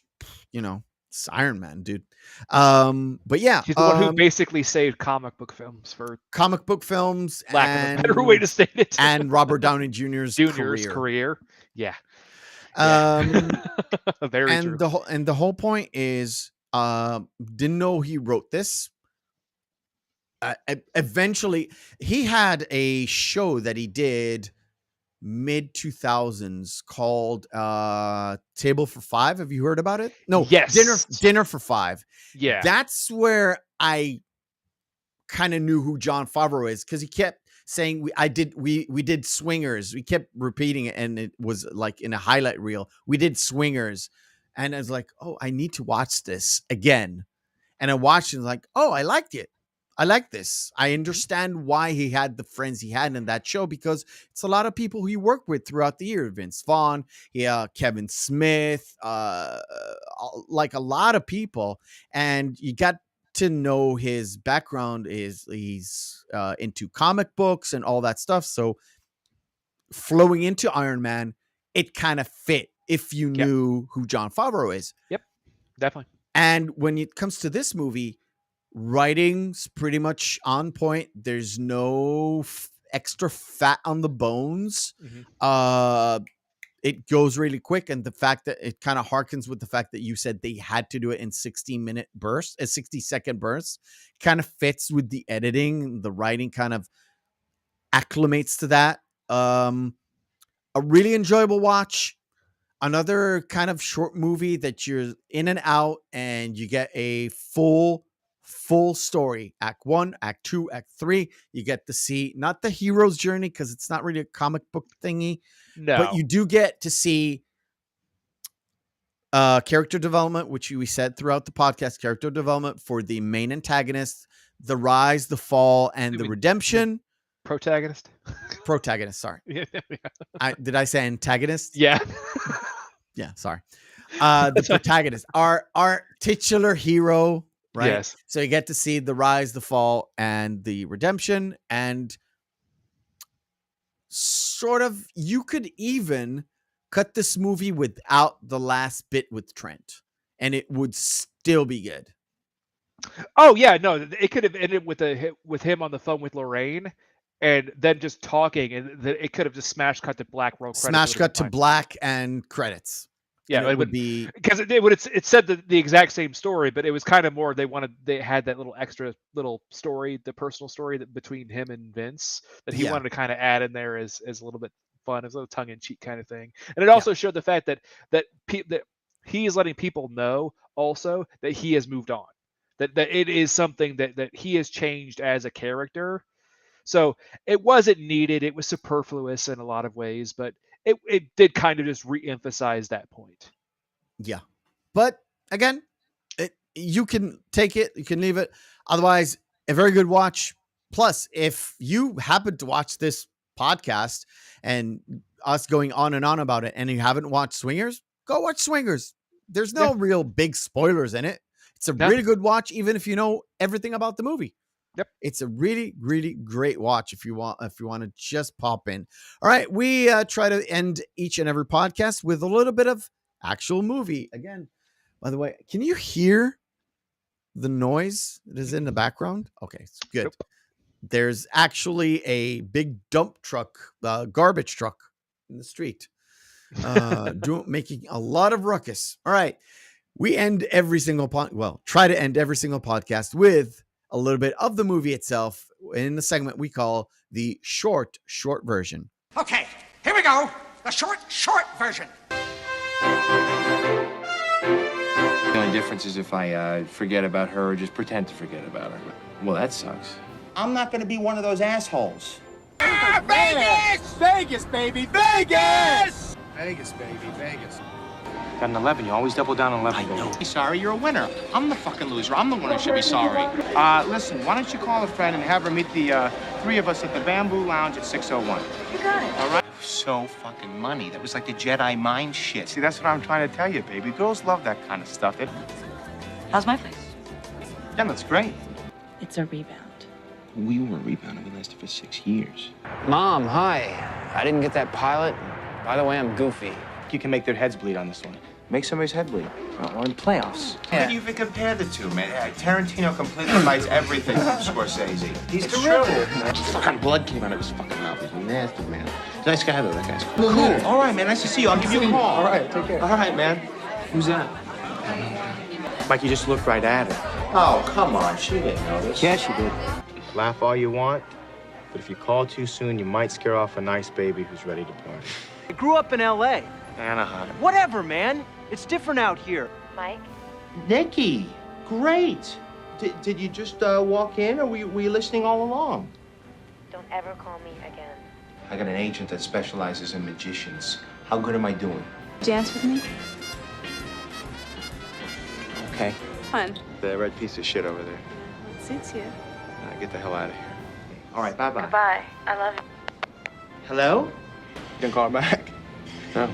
it's Iron Man, dude. But yeah. He's the one who basically saved comic book films. Lack of a better way to state it. And Robert Downey Jr.'s career. Yeah. Very true. The whole point is, didn't know he wrote this. Eventually, he had a show that he did mid 2000s called Table for Five. Have you heard about it? No. Yes. Dinner for Five. Yeah. That's where I kind of knew who Jon Favreau is, because he kept saying we did Swingers. We kept repeating it, and it was like in a highlight reel. We did Swingers, and I was like, oh, I need to watch this again. And I watched it and was like, oh, I liked it. I like this. I understand why he had the friends he had in that show, because it's a lot of people he worked with throughout the year. Vince Vaughn, Kevin Smith, like a lot of people. And you got to know his background is he's into comic books and all that stuff. So flowing into Iron Man, it kind of fit if you knew who Jon Favreau is. Yep, definitely. And when it comes to this movie, writing's pretty much on point. There's no extra fat on the bones. Mm-hmm. It goes really quick, and the fact that it kind of harkens with the fact that you said they had to do it in 60-minute bursts, a 60-second burst, kind of fits with the editing. The writing kind of acclimates to that. A really enjoyable watch. Another kind of short movie that you're in and out, and you get a full story. Act 1, Act 2, Act 3. You get to see not the hero's journey, because it's not really a comic book thingy. No. But you do get to see character development, which we said throughout the podcast, character development for the main antagonist, the rise, the fall, and the redemption. Protagonist, sorry. Did I say antagonist? Yeah. Yeah, sorry. The protagonist, our titular hero, right? Yes. So you get to see the rise, the fall, and the redemption, and sort of you could even cut this movie without the last bit with Trent, and it would still be good. Oh yeah, no, it could have ended with him on the phone with Lorraine, and then just talking, and it could have just smash cut to black roll credits. Smash cut to black and credits. Yeah, and it would be because it said the exact same story, but it was kind of more they had that little extra little story, the personal story that between him and Vince that he wanted to kind of add in there as a little bit fun, as a little tongue in cheek kind of thing, and it also showed the fact that he is letting people know also that he has moved on, that it is something that he has changed as a character. So it wasn't needed. It was superfluous in a lot of ways, but it did kind of just re-emphasize that point. Yeah. But again, you can take it, you can leave it. Otherwise, a very good watch. Plus, if you happen to watch this podcast and us going on and on about it, and you haven't watched Swingers, go watch Swingers. There's no real big spoilers in it. It's a really good watch, even if you know everything about the movie. Yep. It's a really, really great watch if you want to just pop in. All right. We try to end each and every podcast with a little bit of actual movie. Again, by the way, can you hear the noise that is in the background? Okay, it's good. Nope. There's actually a big dump truck, garbage truck in the street, making a lot of ruckus. All right. We end every single try to end every single podcast with a little bit of the movie itself in the segment we call the short version. Okay, here we go. The short version. The only difference is if I forget about her or just pretend to forget about her. Well, that sucks. I'm not going to be one of those assholes. Vegas! Vegas, baby! Vegas! Vegas, baby, Vegas. Got an 11. You always double down on 11. I know. Sorry, you're a winner. I'm the fucking loser. I'm the one who should be sorry. Listen, why don't you call a friend and have her meet the three of us at the Bamboo Lounge at 601? You got it. All right? So fucking money. That was like the Jedi mind shit. See, that's what I'm trying to tell you, baby. Girls love that kind of stuff. How's my place? Yeah, that's great. It's a rebound. We were rebounding. We lasted for 6 years. Mom, hi. I didn't get that pilot. By the way, I'm goofy. You can make their heads bleed on this one. Make somebody's head bleed. Or in playoffs. How can you even compare the two, man? Tarantino completely fights everything from Scorsese. He's terrific. Fucking blood came out of his fucking mouth. He's nasty, man. Nice guy, though. That guy's cool. Cool. All right, man. Nice to see you. I'll give you a call. All right, take care. All right, man. Who's that? Mike, you just looked right at her. Oh, come on. She didn't notice. Yeah, she did. Laugh all you want, but if you call too soon, you might scare off a nice baby who's ready to party. I grew up in L.A. Anaheim. Whatever, man. It's different out here. Mike? Nikki, great. Did you just walk in, or were you listening all along? Don't ever call me again. I got an agent that specializes in magicians. How good am I doing? Dance with me? Okay. Fun. The red piece of shit over there. It suits you. Get the hell out of here. All right, bye-bye. Goodbye. I love you. Hello? You can call back. No.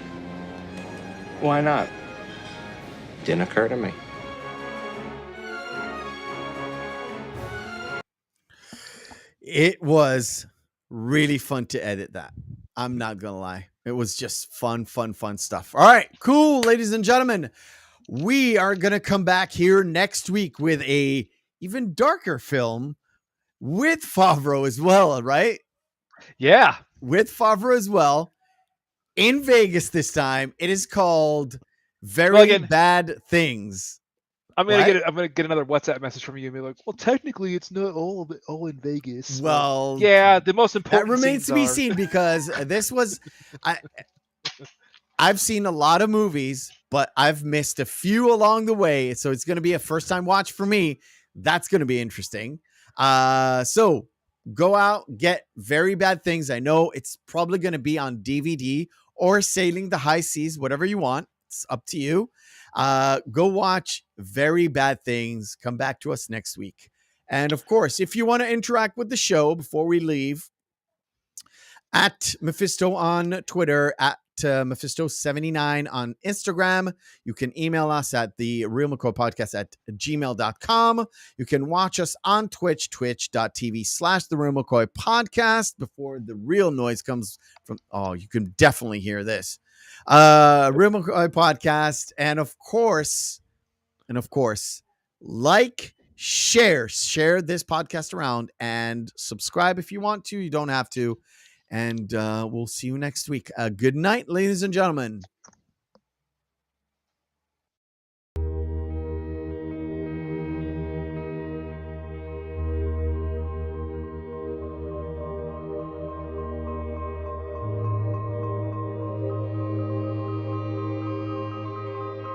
Why not? Didn't occur to me. It was really fun to edit that. I'm not going to lie. It was just fun stuff. All right, cool, ladies and gentlemen. We are going to come back here next week with a even darker film with Favreau as well, right? Yeah. With Favreau as well. In Vegas this time. It is called Very Bad Things. I'm gonna get another WhatsApp message from you and be like, well, technically it's not all in Vegas. Well, yeah, the most important that remains to be seen, because this was I've seen a lot of movies, but I've missed a few along the way. So it's gonna be a first time watch for me. That's gonna be interesting. So go out, get Very Bad Things. I know it's probably gonna be on DVD or Sailing the High Seas, whatever you want. It's up to you. Go watch Very Bad Things. Come back to us next week. And of course, if you want to interact with the show before we leave, at Mephisto on Twitter, at Mephisto79 on Instagram. You can email us at the Reel McCoy podcast at gmail.com. You can watch us on Twitch, twitch.tv/the Reel McCoy podcast. Before the real noise comes from, oh, you can definitely hear this. Reel McCoy podcast. And of course, like, share this podcast around, and subscribe if you want to. You don't have to. And we'll see you next week. Good night, ladies and gentlemen.